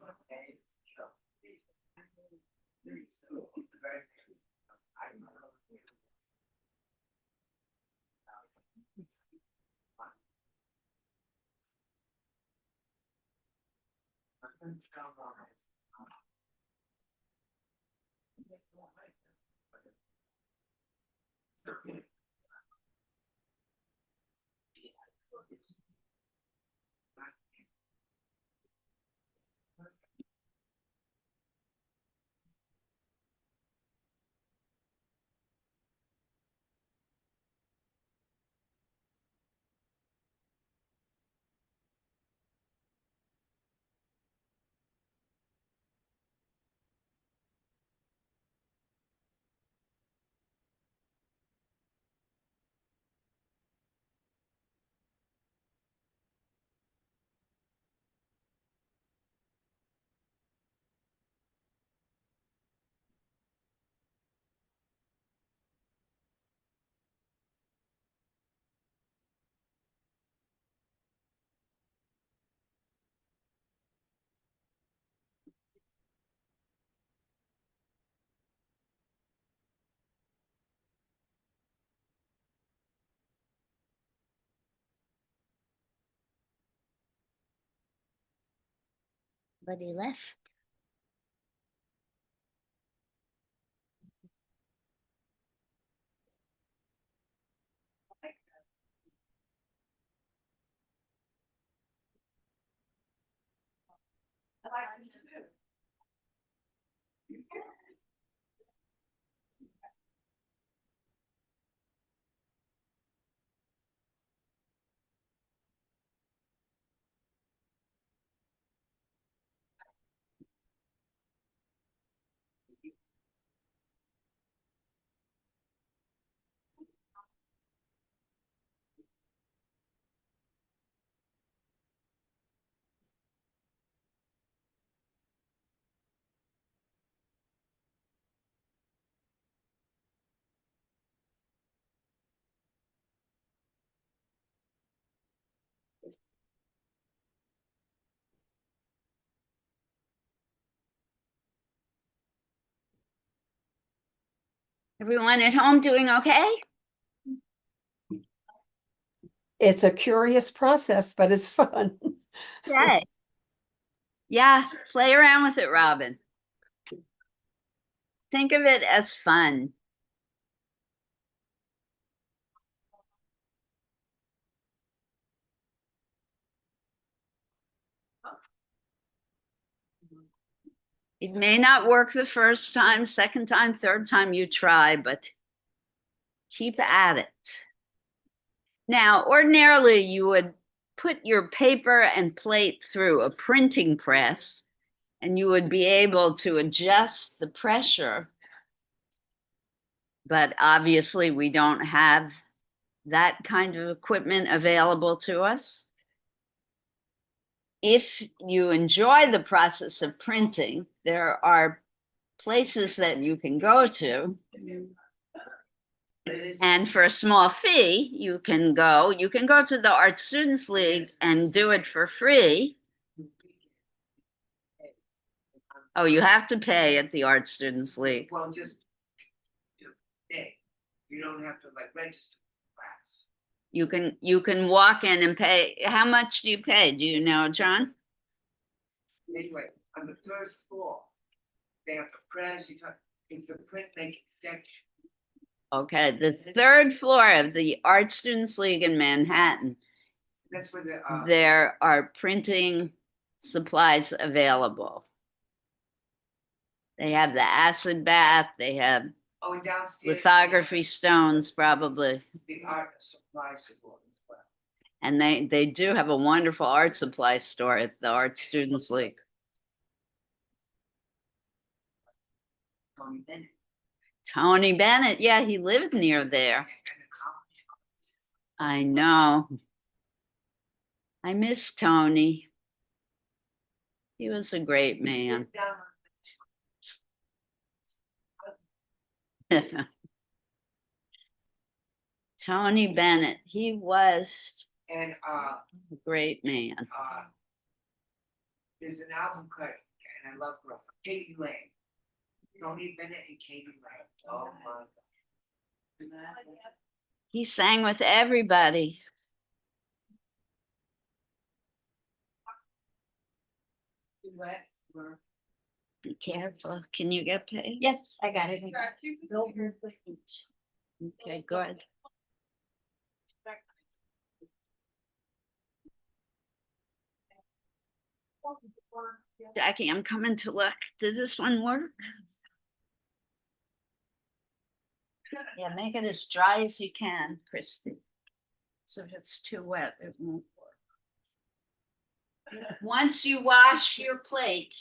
But he left. I like this too. Everyone at home doing okay? It's a curious process, but it's fun. Okay. Yeah, play around with it, Robin. Think of it as fun. It may not work the first time, second time, third time you try, but keep at it. Now, ordinarily, you would put your paper and plate through a printing press, and you would be able to adjust the pressure. But obviously, we don't have that kind of equipment available to us. If you enjoy the process of printing, there are places that you can go to, Liz, and for a small fee, you can go to the Art Students League and do it for free. Oh, you have to pay at the Art Students League. well, just stay. You don't have to like register for class. You can walk in and pay. How much do you pay? Do you know, John? Anyway, on the third floor, they have the press, it's the printmaking section. Okay, the third floor of the Art Students League in Manhattan, That's where there are printing supplies available. They have the acid bath, they have oh, and downstairs. lithography stones probably. The art supply store as well. And they do have a wonderful art supply store at the Art Students League. Tony Bennett. Tony Bennett, yeah, he lived near there. And the college. I know. I miss Tony. He was a great man. Down Tony Bennett, he was And a great man. there's an album cut, and I love her, Katie Lang. Tony Bennett and Katie Lang. Oh my. He sang with everybody. Duet or- Be careful. Can you get paid? Yes, I got it. Okay, good. Jackie, I'm coming to look. Did this one work? Yeah, make it as dry as you can, Christy. So if it's too wet, it won't work. Once you wash your plate,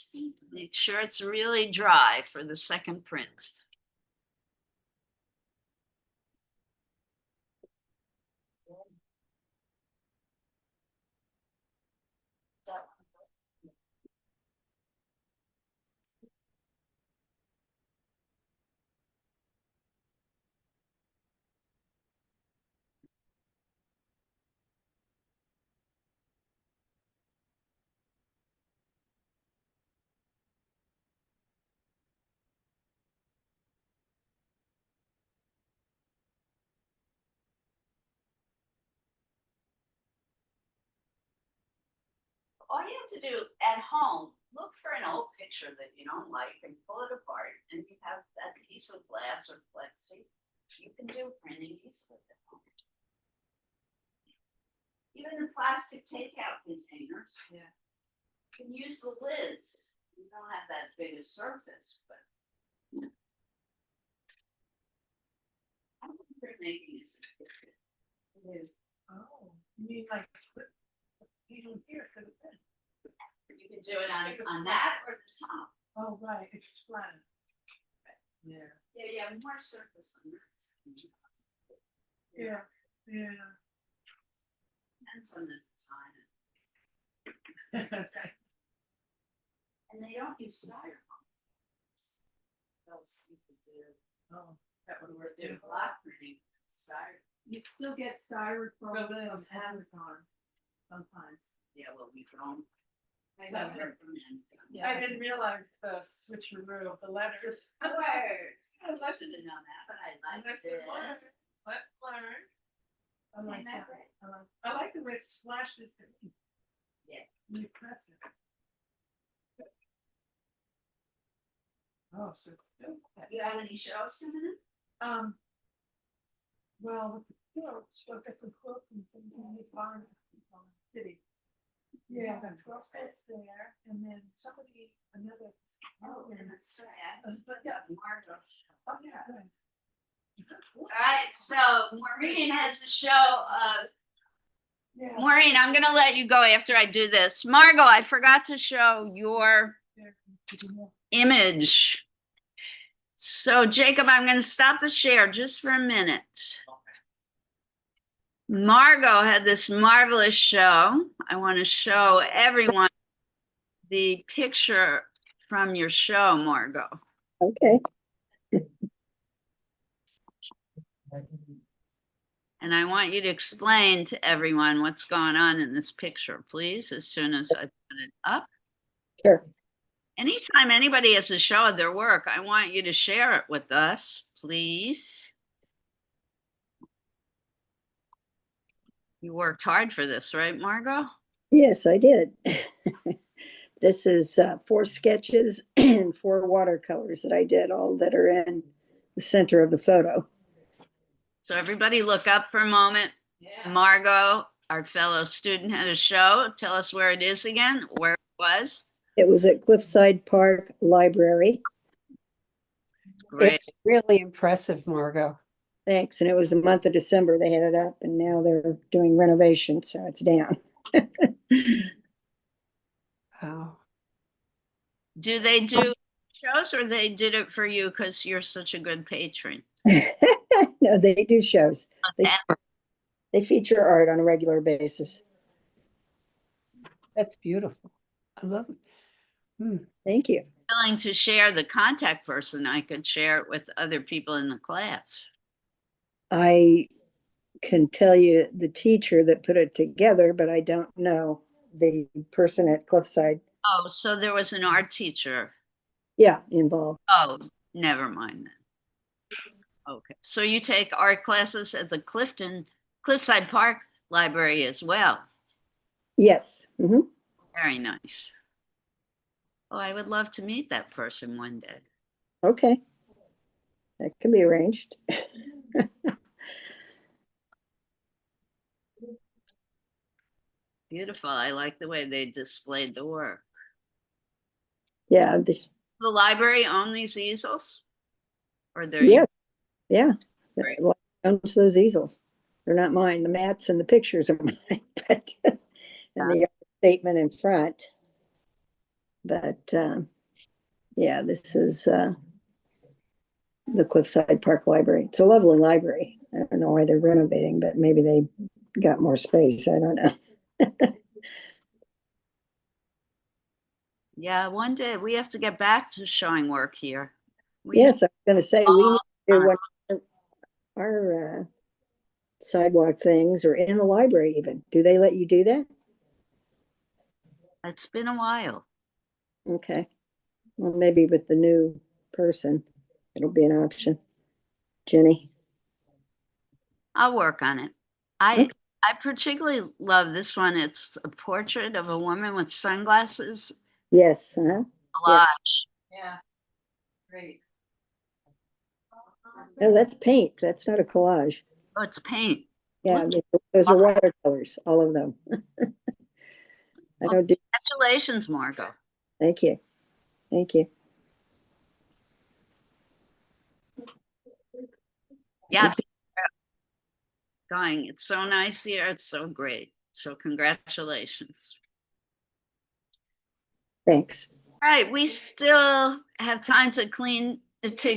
make sure it's really dry for the second print. All you have to do at home, look for an old picture that you don't like and pull it apart, and you have that piece of glass or plexi. You can do printing easily at home. Even the plastic takeout containers. Yeah. You can use the lids. You don't have that big a surface, but. I don't think printmaking is. It is. Oh, you mean like, you don't hear it, You can do it on that or the top. oh, right, it's flat. Yeah. Yeah, you have more surface on this. Yeah, yeah. Depends on the design. And they don't use styrofoam. Else you could do, Oh, that would work. do block printing, styrofoam. You still get styrofoam So from this. Amazon sometimes. Yeah, well, we don't. I I know. heard from them. Yeah. I didn't realize the switcheroo of the letters. Words. I should have known that, but I like Let's this. learn. Let's learn. I Isn't like that that. great? I like the way it splashes. Yeah. You press it. Oh, so. You have any shows coming up? Well, with the quilts, we've got some quilts in some barn city. Yeah, I've got 12 beds there, and then another. Oh, and I'm sorry, But yeah, Margot. oh, yeah, good. All right, so Maureen has a show. Yeah. Maureen, I'm gonna let you go after I do this. Margot, I forgot to show your image. So Jacob, I'm gonna stop the share just for a minute. Margot had this marvelous show. I want to show everyone the picture from your show, Margot. Okay. And I want you to explain to everyone what's going on in this picture, please, as soon as I put it up. Sure. Anytime anybody has a show of their work, I want you to share it with us, please. You worked hard for this, right, Margot? Yes, I did. This is 4 sketches and 4 watercolors that I did, all that are in the center of the photo. So everybody look up for a moment. Yeah. Margot, our fellow student, had a show. Tell us where it is again, where it was. It was at Cliffside Park Library. Great. It's really impressive, Margot. Thanks. And it was the month of December they had it up, and now they're doing renovation, so it's down. Wow. Do they do shows or they did it for you because you're such a good patron? No, they do shows. Okay. They feature art on a regular basis. That's beautiful. I love it. Thank you. Willing to share the contact person, I could share it with other people in the class. I can tell you the teacher that put it together, but I don't know the person at Cliffside. Oh, so there was an art teacher. Yeah, involved. Oh, never mind then. Okay, so you take art classes at the Cliffside Park Library as well. Yes. Very nice. Oh, I would love to meet that person one day. Okay. That can be arranged. Beautiful. I like the way they displayed the work. Yeah. The library own these easels? Or they're Yeah. Yeah. Great. Well, owns those easels. They're not mine. The mats and the pictures are mine, but and the statement in front. But yeah, this is the Cliffside Park Library. It's a lovely library. I don't know why they're renovating, but maybe they got more space. I don't know. Yeah, one day we have to get back to showing work here. We Yes, I was going to say we need to do Uh, one our sidewalk things or in the library even. Do they let you do that? It's been a while. Okay. Well, maybe with the new person, it'll be an option. Jenny. I'll work on it. Okay. I particularly love this one. It's a portrait of a woman with sunglasses. Yes. Collage. Yeah. Great. No, that's paint. That's not a collage. Oh, it's paint. Yeah, those are watercolors, all of them. I don't do. Congratulations, Margot. Thank you. Thank you. Yeah. Going. It's so nice here. It's so great. So congratulations. Thanks. All right, we still have time to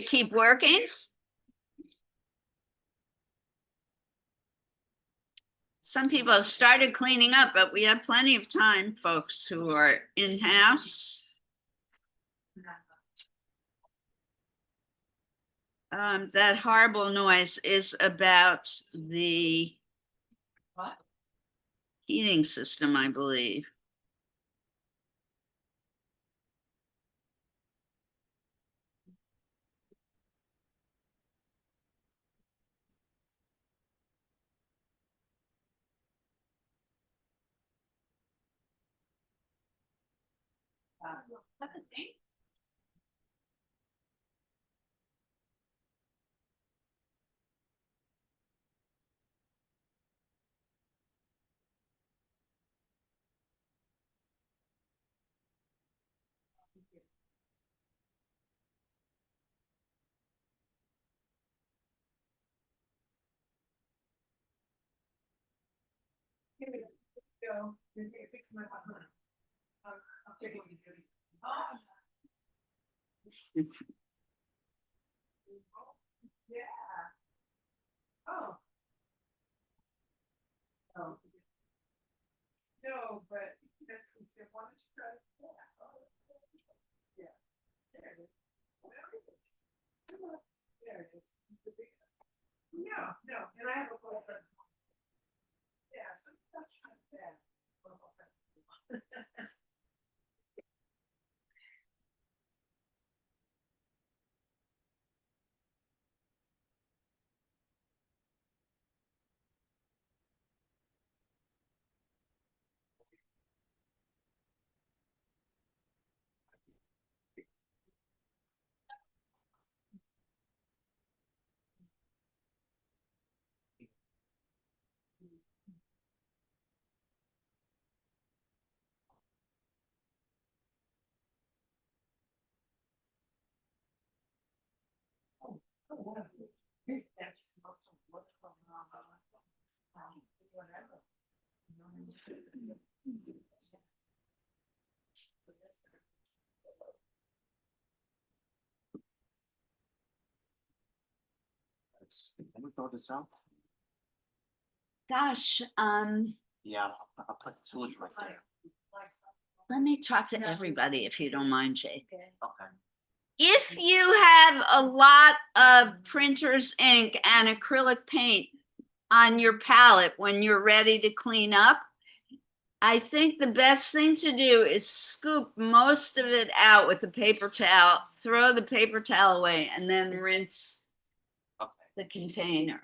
keep working. Some people have started cleaning up, but we have plenty of time, folks who are in-house. That horrible noise is about the What? heating system, I believe. Give it a go. Fix my button. I'll take it. Oh. Yeah. Oh. So, but that's, he said, why don't you try that? Yeah. There it is. There it is. No, no, and I have a photo. Yeah, so that's not bad. That's what's going on. Whatever. Let me throw this out. Gosh, Yeah, I'll put tools right there. let me talk to everybody if you don't mind, Jake. Okay. If you have a lot of printer's ink and acrylic paint on your palette when you're ready to clean up, I think the best thing to do is scoop most of it out with a paper towel, throw the paper towel away, and then rinse Okay. the container.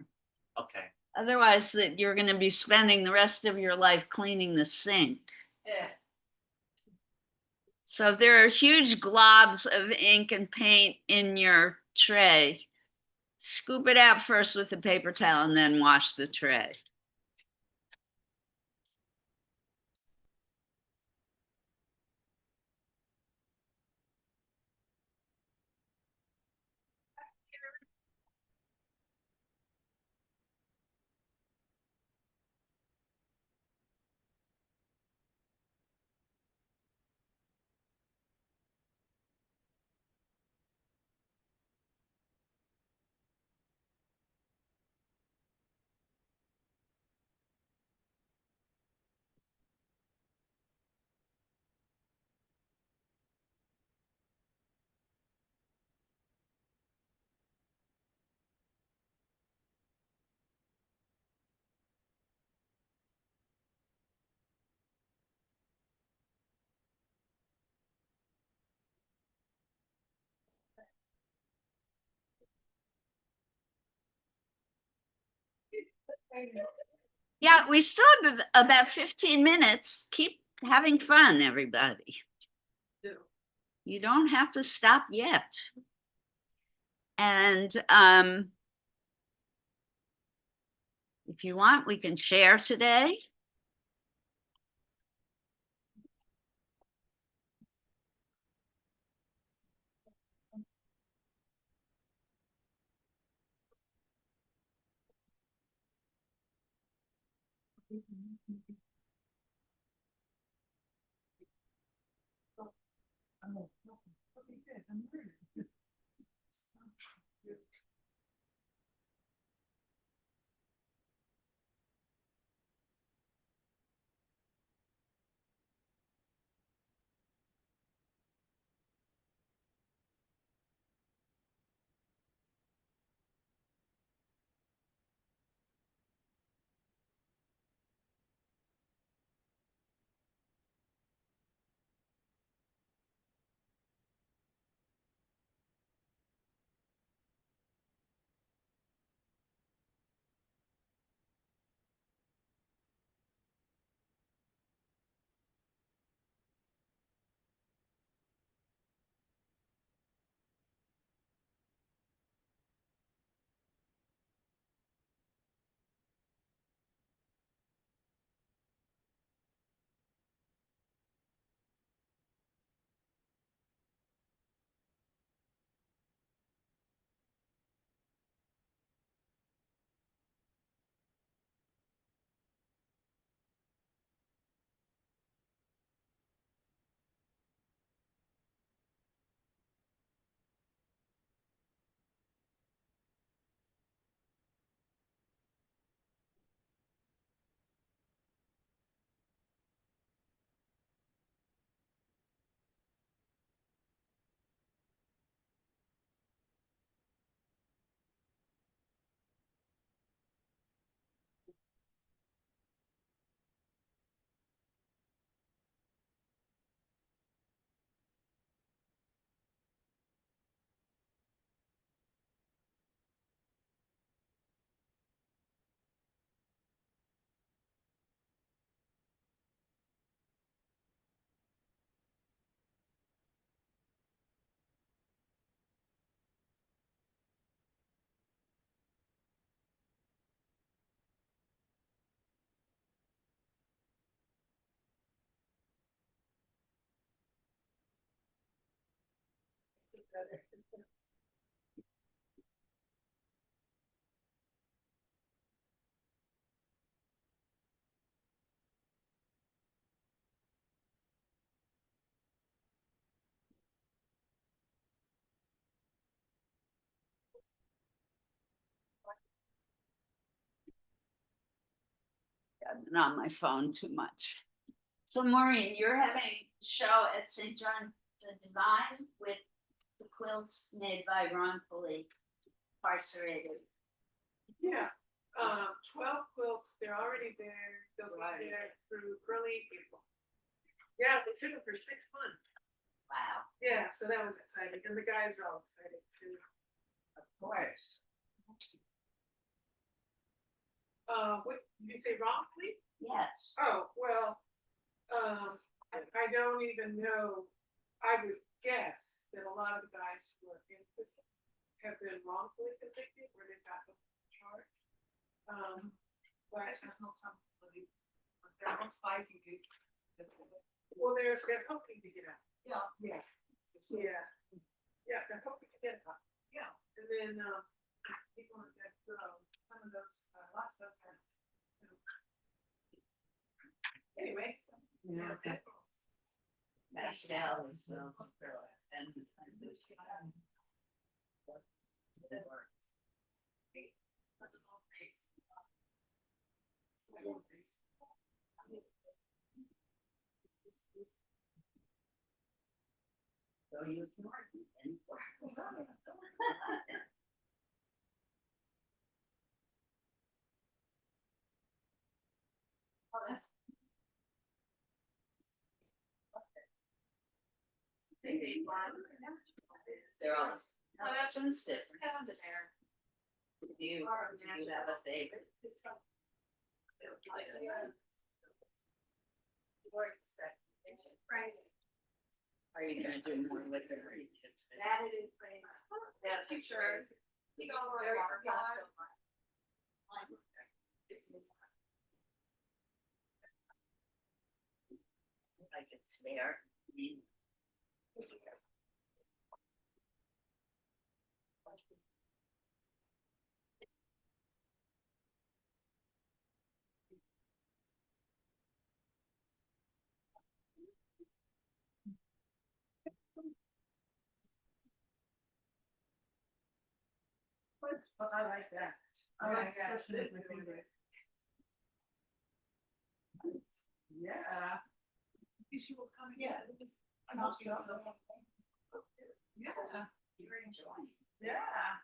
Okay. Otherwise, that you're going to be spending the rest of your life cleaning the sink. Yeah. So if there are huge globs of ink and paint in your tray, scoop it out first with a paper towel and then wash the tray. Yeah, we still have about 15 minutes. Keep having fun, everybody. You don't have to stop yet. And if you want, we can share today. I've been on my phone too much. So Maureen, you're having a show at St. John the Divine with the quilts made by wrongfully incarcerated. Yeah, 12 quilts, they're already there, they'll be there through early April. Yeah, they took it for 6 months. Wow. Yeah, so that was exciting, and the guys are all excited too. Of course. What, did you say wrongfully? Yes. Oh, well, I don't even know, I would guess that a lot of the guys who are in prison have been wrongfully convicted or they've got them charged. But This is not somebody, they're not fighting it. well, they're hoping to get out. Yeah. Yeah. Yeah. Yeah, they're hoping to get out. Yeah. And then, people that, some of those, lots of them. Anyway. Yeah. Pascal as well. And there's. So you can argue and. They're all, no, this one's different. Do you have a favorite? Are you gonna do more with it or you just? That's for sure. You go very popular. Like it's there. But I like that. I like that. Yeah. Because you will come again. And also. Yeah. You're enjoying. Yeah.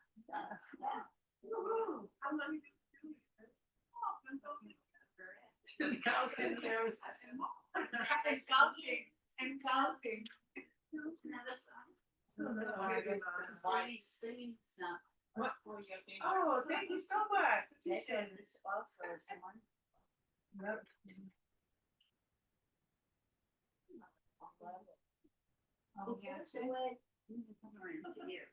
Woo-hoo. How long have you been doing this? Oh, I'm talking about the cows and cows. And counting, and counting. Another song. Oh, Singing some. What? Oh, thank you so much. This also is one. Oh, yeah. So what? Come around to here.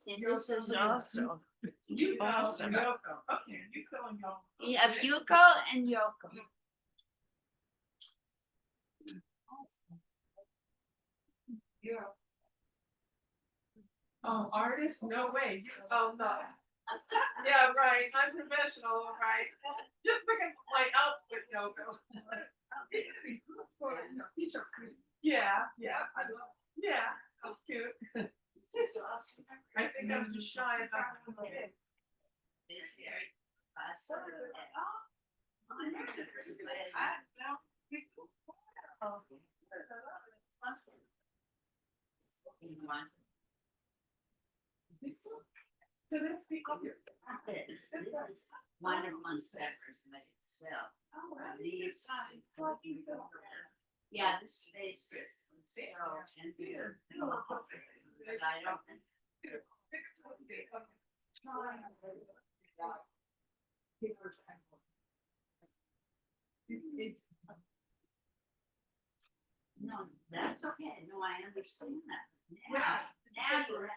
And this is also. Yoko. Okay, Yuko and Yoko. You have Yuko and Yoko. Yeah. Oh, artist? No way. Oh, no. Yeah, right. I'm professional, all right. Just look at my outfit, Yoko. These are pretty. Yeah, yeah. Yeah, that's cute. I think I'm just shy about it. It's very. So that's the other. Minor Monsters made itself. These. Yeah, the space is. And here. But I don't. No, that's okay. No, I understand that. Now you're at.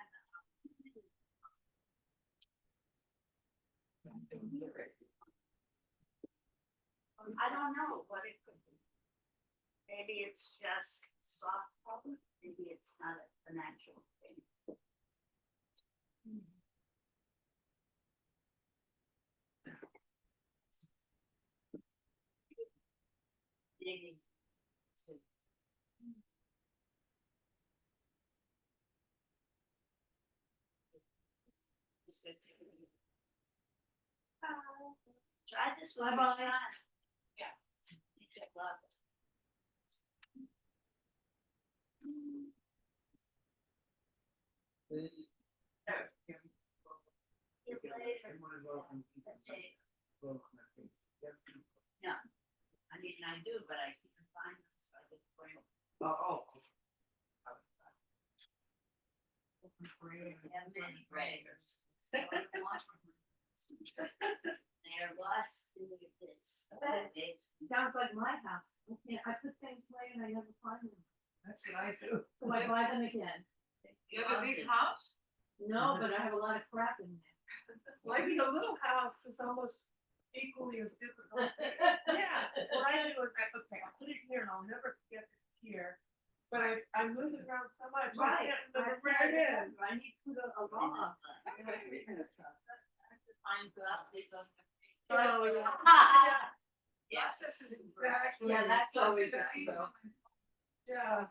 I don't know what it could be. Maybe it's just soft color, maybe it's not a natural thing. Maybe. Try this with your Bye-bye. son. Yeah. You should love it. Your pleasure. Okay. No, I mean, I do, but I can't find them, so I just bring them. I have many graders. They're lost in this. Sounds like my house. I put things away and I never find them. That's what I do. So I buy them again. You have a big house? No, but I have a lot of crap in there. Living a little house is almost equally as difficult. Yeah, what I do is, okay, I'll put it here and I'll never forget it's here. But I move it around so much, I can't remember where it is. I need to go a lot. Find out these are. Oh, yeah. Yes. This is exactly. Yeah, that's always this is a easy. go. Yeah.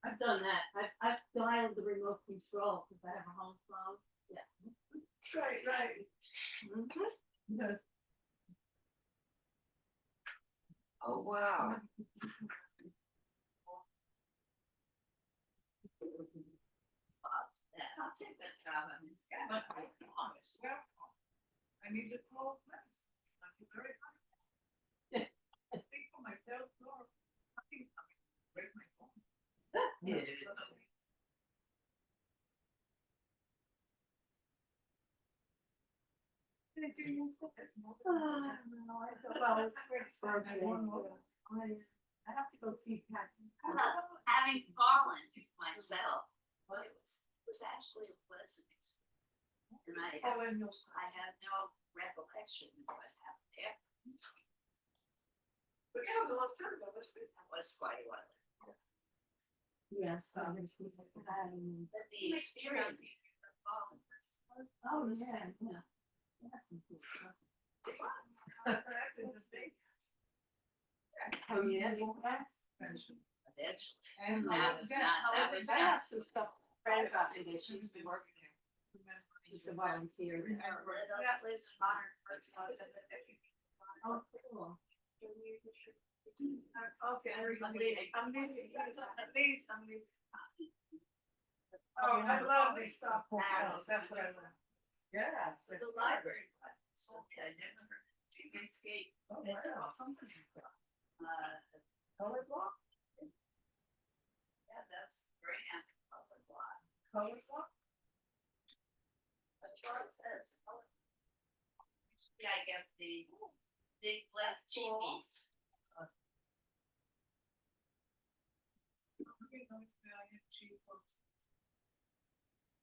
I've done that. I've dialed the remote control because I have a home phone. Yeah. Right, right. Yeah. Oh, wow. I'll take that job on this guy. But I promise, yeah. I need to call friends. I'd be very happy. I think for myself, or I think I can break my phone. Yeah. Well, it's very expensive. I have to go keep packing. Having fallen myself, but it was actually a pleasant experience. And Oh, and you'll. I have no recollection of what happened there. But yeah, the last time I was. That was quite a while. Yes. But the experience of falling. Oh, yeah, yeah. That's important. That's interesting. Oh, yeah. Eventually. And That was not. Some stuff right about it. She used to work there. She's a volunteer. Oh, cool. Okay, I'm leaving. Please, I'm leaving. Oh, I love these stuff. That's what I love. Yeah. The library. Okay, I never heard of it. Escape. Oh, wow. Color block? Yeah, that's grand public law. Color block? But Charles says. Yeah, I get the big left cheapies.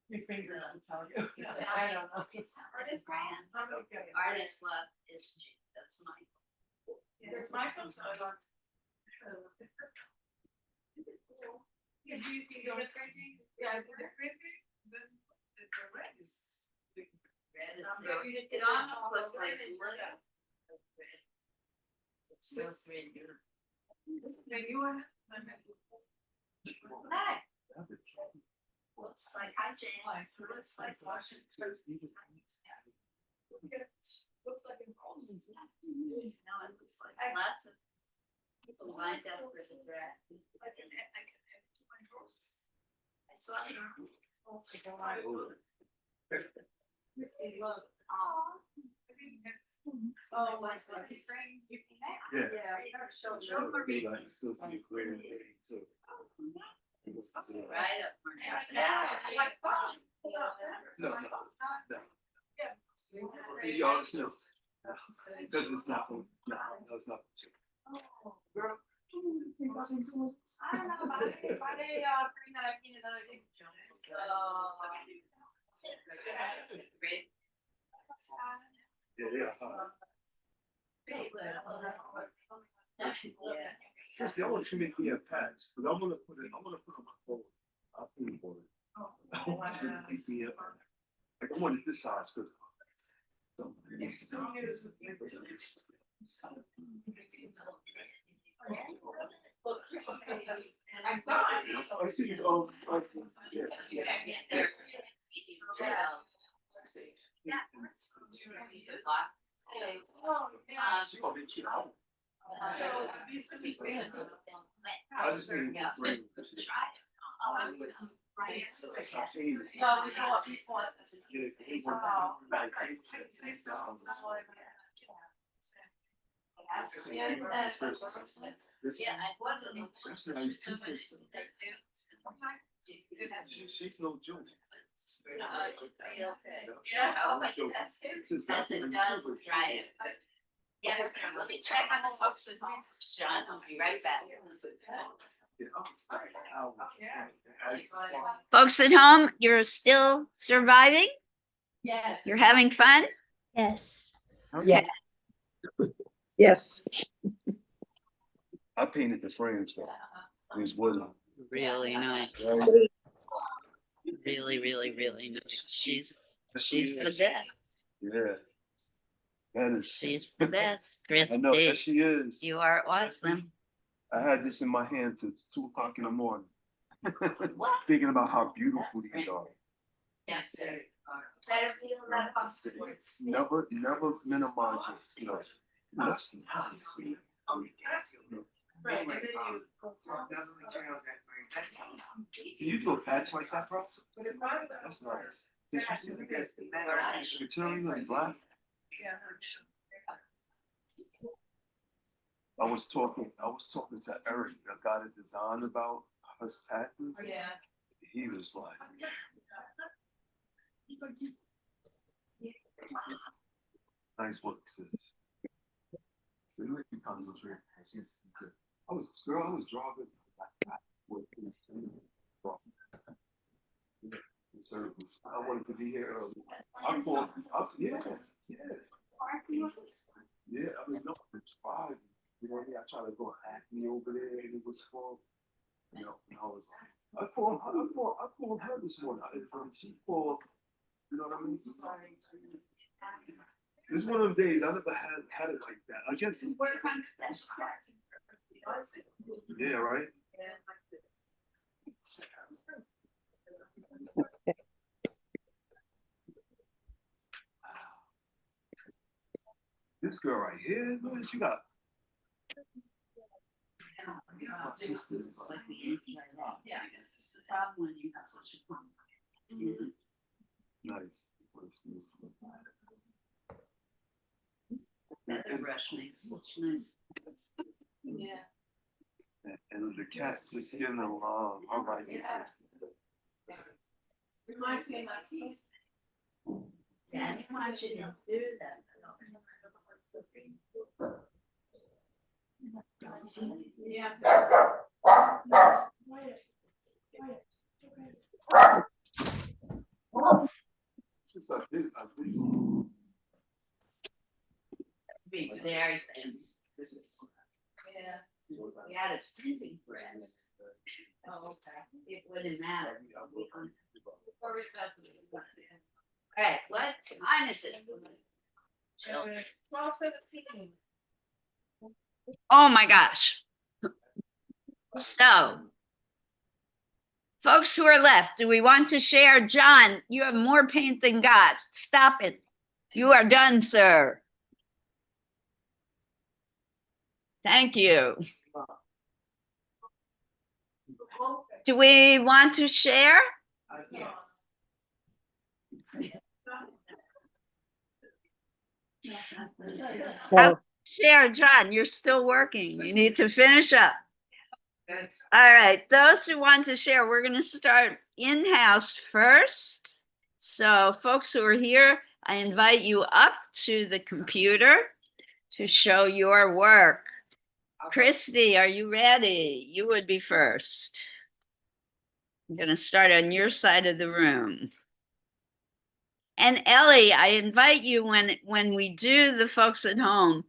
Your fingers will tell you. I don't know. It's artist brand. I'm okay. Artist love is cheap. That's my. It's my phone, so I don't. Yeah, do you see yours printing? Yeah, I did it printing, then the red is. Red is. You just It get almost all looks the like red. red. It's so red. And you are. Hi. Looks like I changed. Looks like Washington. Looks like an old. No, it looks like lots of people lined up for the draft. I saw it. Oh, my God. Oh, my son. He's bringing you back. Yeah. Show the Maybe I can still see a greater rating too. right up for now. No, no, no. You all still. Because it's not, no, it's not. Girl. I don't know, why they, bring that up in another big jump? Great. Yeah, yeah. Yeah. Seriously, I want you to make me a patch, but I'm gonna put it on my phone. I'll pay you for it. I want you to make me a, like, I want it this size, but. So, I see you, yeah. I just made it great. She's no joke. Yes, let me check on the folks at home. John, I'll be right back. Folks at home, you're still surviving? Yes. You're having fun? Yes. Yes. Yes. I painted the frames though. It was wooden. Really nice. Really, really, really nice. She's the best. Yeah. That is. She's the best. I know, yes, Christy, she is. you are awesome. I had this in my hand till 2 o'clock in the morning. Thinking about how beautiful these are. Yes, sir. Better feel that Never minimize your skills. That's nice. Can you do a patch like that, bro? That's nice. Material in black. I was talking to Eric, a guy that designed about his patches. Yeah. He was like, nice work, sis. We like to concentrate. I was driving. Service. I wanted to be here early. I'm going. Yeah. Yeah, I mean, no, it's 5. You know, I tried to go Acme over there, and it was full. You know, and I was like, I called her this morning. She called. You know what I mean? This is one of the days I never had it like that. I guess. Yeah, right. This girl right here, man, she got. My sister is like, Yeah, I guess it's the problem when you have such a problem. nice. Feather brush makes such nice. Yeah. And the cat just giving them love. All right. Reminds me of my teeth. Yeah, I didn't want you to do that. Yeah. Since I did. Be very thin. Yeah. We had a freezing breast. Oh, okay. It wouldn't matter. All right, what time is it? Jill? 12:17. Oh my gosh. So, folks who are left, do we want to share? John, you have more paint than God. Stop it. You are done, sir. Thank you. Do we want to share? No. Share, John, you're still working. You need to finish up. All right, those who want to share, we're going to start in-house first. So folks who are here, I invite you up to the computer to show your work. Christy, are you ready? You would be first. I'm going to start on your side of the room. And Ellie, I invite you when we do the folks at home,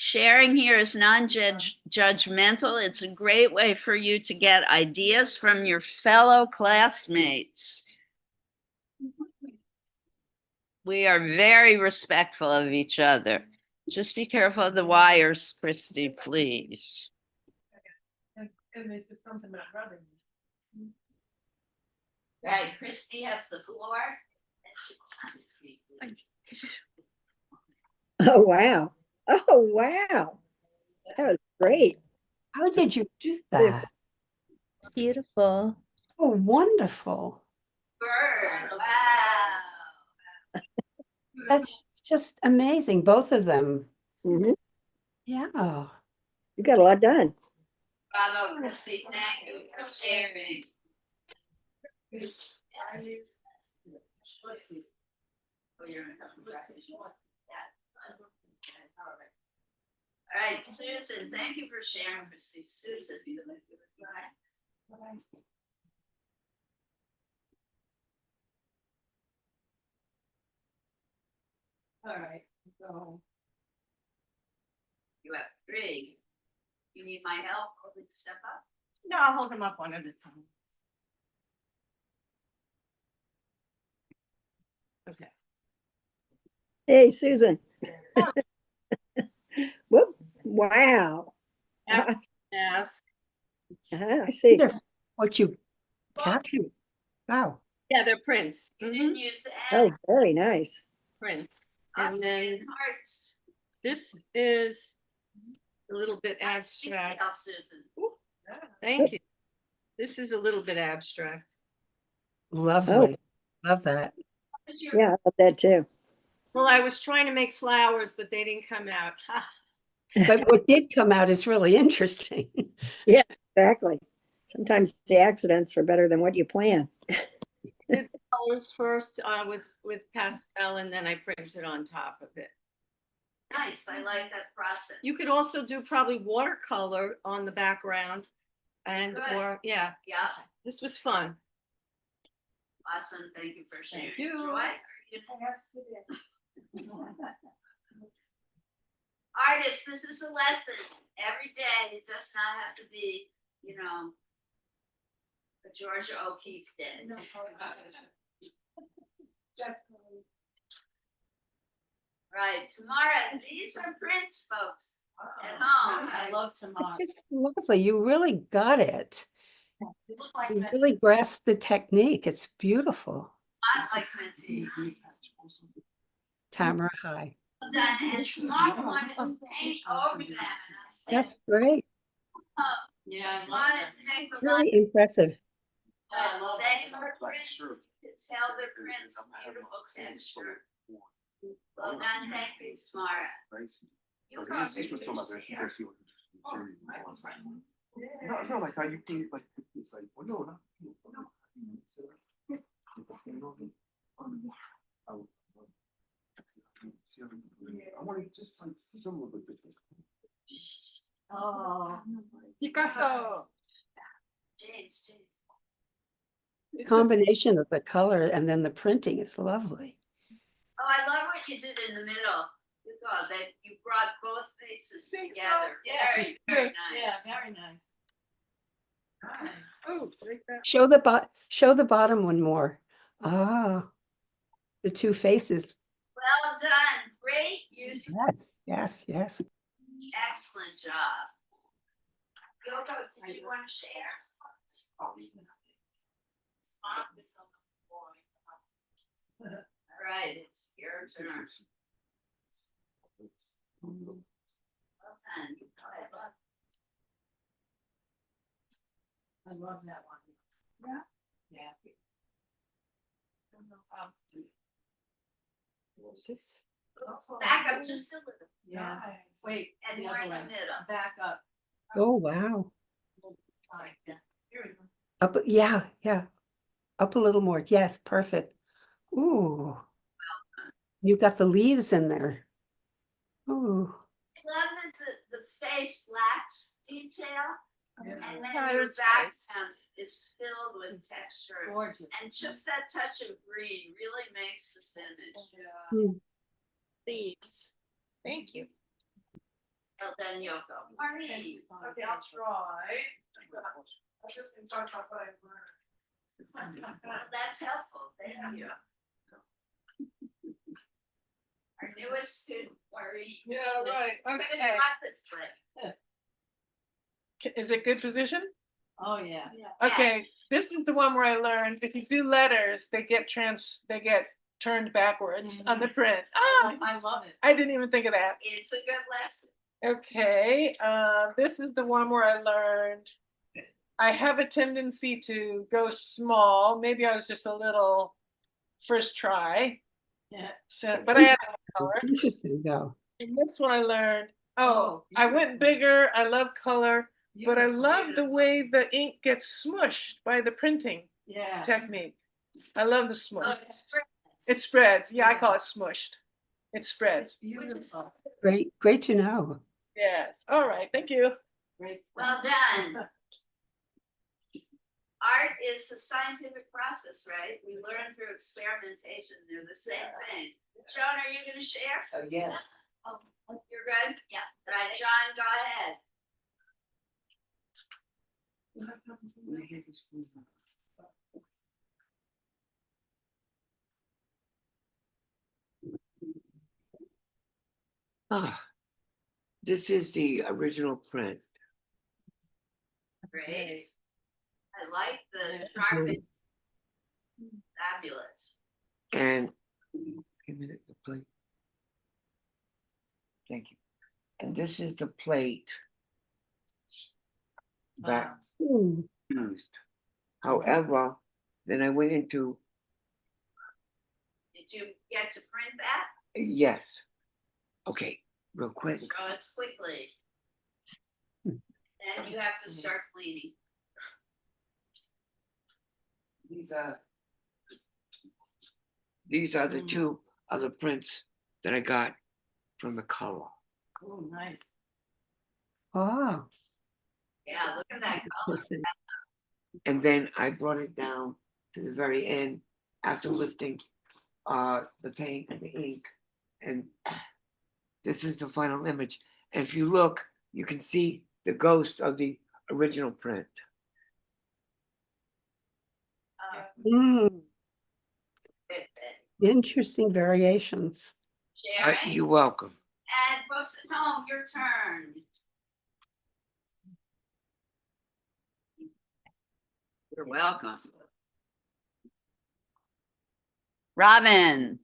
Sharing here is non-judgmental. It's a great way for you to get ideas from your fellow classmates. We are very respectful of each other. Just be careful of the wires, Christy, please. And there's just something about rubbing. Right, Christy has the floor. Oh, wow. Oh, wow. That was great. How did you do that? It's beautiful. Oh, wonderful. Bird, wow. That's just amazing, both of them. Mhm. Yeah. You got a lot done. Bravo, Christy, thank you for sharing. All right, Susan, thank you for sharing, Christy. Susan, you like to reply? All right, so. You have 3. You need my help holding stuff up? No, I'll hold them up one at a time. Okay. Hey, Susan. Whoop. Wow. Ask. I see. What you captured. Wow. Yeah, they're prints. You didn't use the Oh, end. very nice. Prints. Up And then in hearts. this is a little bit Speak abstract. now, Susan. Thank you. This is a little bit abstract. Lovely. Love that. What's your- Yeah, I love that too. Well, I was trying to make flowers, but they didn't come out. Ha. But what did come out is really interesting. Exactly. Sometimes the accidents are better than what you plan. Did colors first with pastel, and then I printed on top of it. Nice, I like that process. You could also do probably watercolor on the background, and Good. or yeah, Yeah, this was fun. awesome, thank you for sharing. Thank you. Joy, are you- Yes, it is. Artists, this is a lesson. Every day, it does not have to be, a Georgia O'Keeffe day. Definitely. Right, Tamara, these are prints, folks, at home. I love tomatoes. It's just lovely. You really got it. They look like You that. really grasped the technique. It's beautiful. Not like Minty. Tamara, hi. Well done, and Tamara wanted to paint over them, and I said, That's great. Yeah, I love wanted that. to make the Really impressive. I love they that. were prints, you could tell the prints, beautiful texture. Well done, thank you, Tamara. You But come this was talking about that, she said she was serious. No, like how you think, like, it's like, well, no, not. I want it just like similar but different. Oh, Picasso. James. Combination of the color and then the printing is lovely. Oh, I love what you did in the middle. You got that, you brought both faces together. Yeah. Very, very Yeah, nice. very nice. Oh, right there. Show the bottom one more. Ah, the 2 faces. Well done, great use, Yes. excellent job. Yoko, did you want to share? Right, it's your turn. Well done. Go ahead. I love that one. Yeah. Just, Back up just a little, yeah, Nice. wait, and the more other in the way. middle. Back up. Oh, wow. Side, yeah. Here we go. Up, yeah. Up a little more. Yes, perfect. Ooh. You got the leaves in there. Ooh. I love that the face lacks detail, and then your Tyler's face. background is filled with texture. Gorgeous. And just that touch of green really makes this image. Hmm. Leaves. Thank you. Well, then you'll go. Marie. Okay, I'll try. I just been talking about what I learned. Well, that's helpful. Thank you. Our newest student, Marie. Yeah, right, We're gonna okay. try this way. Is it good position? Oh, yeah. Okay, this is the one where I learned if you do letters, they get turned backwards on the print. Ah, I love it. I didn't even think of that. It's a good lesson. Okay, this is the one where I learned I have a tendency to go small. Maybe I was just a little first try. Yeah. So, but I had color. Interesting, though. And this one I learned, Oh, I went beautiful. bigger. I love color, but I Beautiful. love the way the ink gets smushed by the printing Yeah. technique. I love the Oh, smush. it spreads. It spreads. Yeah, I call it smushed. It spreads. Beautiful. Great to know. Yes. All right. Thank you. Great. Well done. Art is a scientific process, right? We learn through experimentation. They're the same thing. Joan, are you gonna share? Yes. Oh, you're good? Yeah. All right, John, go ahead. Ah, this is the original print. Great. I like the sharp, Nice. fabulous. And give me the plate. Thank you. And this is the plate that Hmm. used. However, then I went into Did you get to print that? yes. Okay, real quick. Go as quickly. Then you have to start cleaning. These are the two other prints that I got from the color. Oh, nice. Oh, Yeah, look at that color. listen. And then I brought it down to the very end after lifting the paint and the ink. And this is the final image. And if you look, you can see the ghost of the original print. Mm, interesting variations. Sharon, You're welcome. and folks at home, your turn. You're welcome. Robin.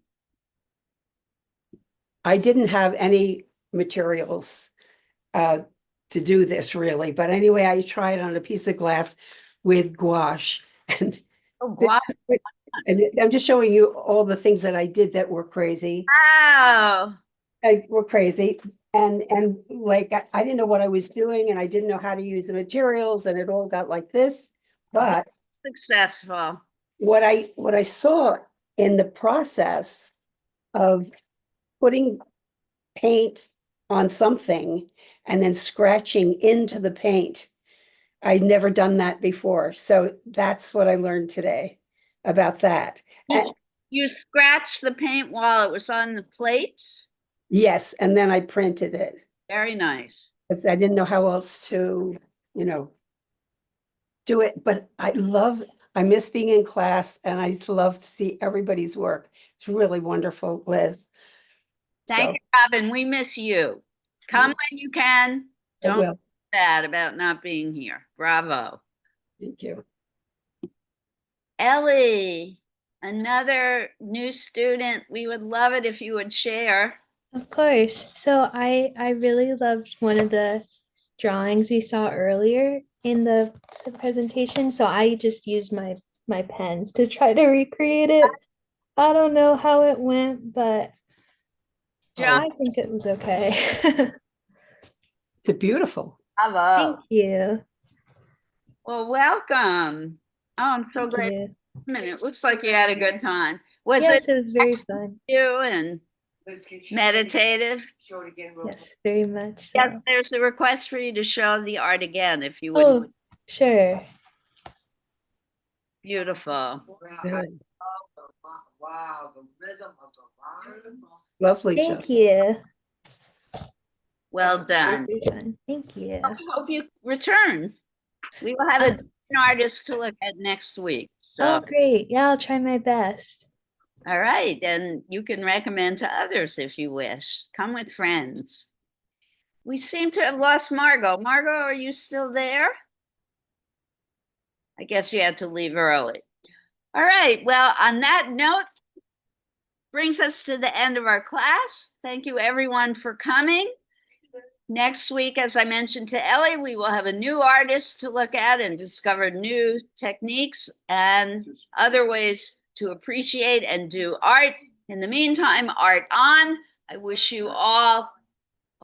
I didn't have any materials to do this really, but anyway, I tried on a piece of glass with gouache. And, Oh, wow. and I'm just showing you all the things that I did that were crazy. Were crazy. And like I didn't know what I was doing and I didn't know how to use the materials and it all got like this. But Successful. what I saw in the process of putting paint on something and then scratching into the paint, I'd never done that before. So that's what I learned today about that. And You scratched the paint while it was on the plate? yes, and then I printed it Very nice. because I didn't know how else to, do it. But I miss being in class and I love to see everybody's work. It's really wonderful, Liz. Thank So, you, Robin. We miss you. Come when you can. I Don't will. feel bad about not being here. Bravo. Thank you. Ellie, another new student. We would love it if you would share. Of course. So I really loved one of the drawings we saw earlier in the presentation. So I just used my pens to try to recreate it. I don't know how it went, but John, I think it was okay. It's beautiful. bravo. Thank you. Well, welcome. Oh, I'm so Thank glad. you. It looks like you had a good time. Was Yes, it it was very fun. you and Liz, can you show it- meditative? Show it again real quick. Yes, very much so. Yes, there's a request for you to show the art again, if you Oh, would. sure. Beautiful. Wow, I Good. love wow, the rhythm of the lines. Lovely, Thank Joe. you. Well done. Very fun. Thank you. I hope you return. We will have a different artist to look at next week. Oh, So, great. Yeah, I'll try my best. all right, and you can recommend to others if you wish. Come with friends. We seem to have lost Margot. Margot, are you still there? I guess you had to leave early. All right, well, on that note, brings us to the end of our class. Thank you everyone for coming. Next week, as I mentioned to Ellie, we will have a new artist to look at and discover new techniques and other ways to appreciate and do art. In the meantime, art on. I wish you all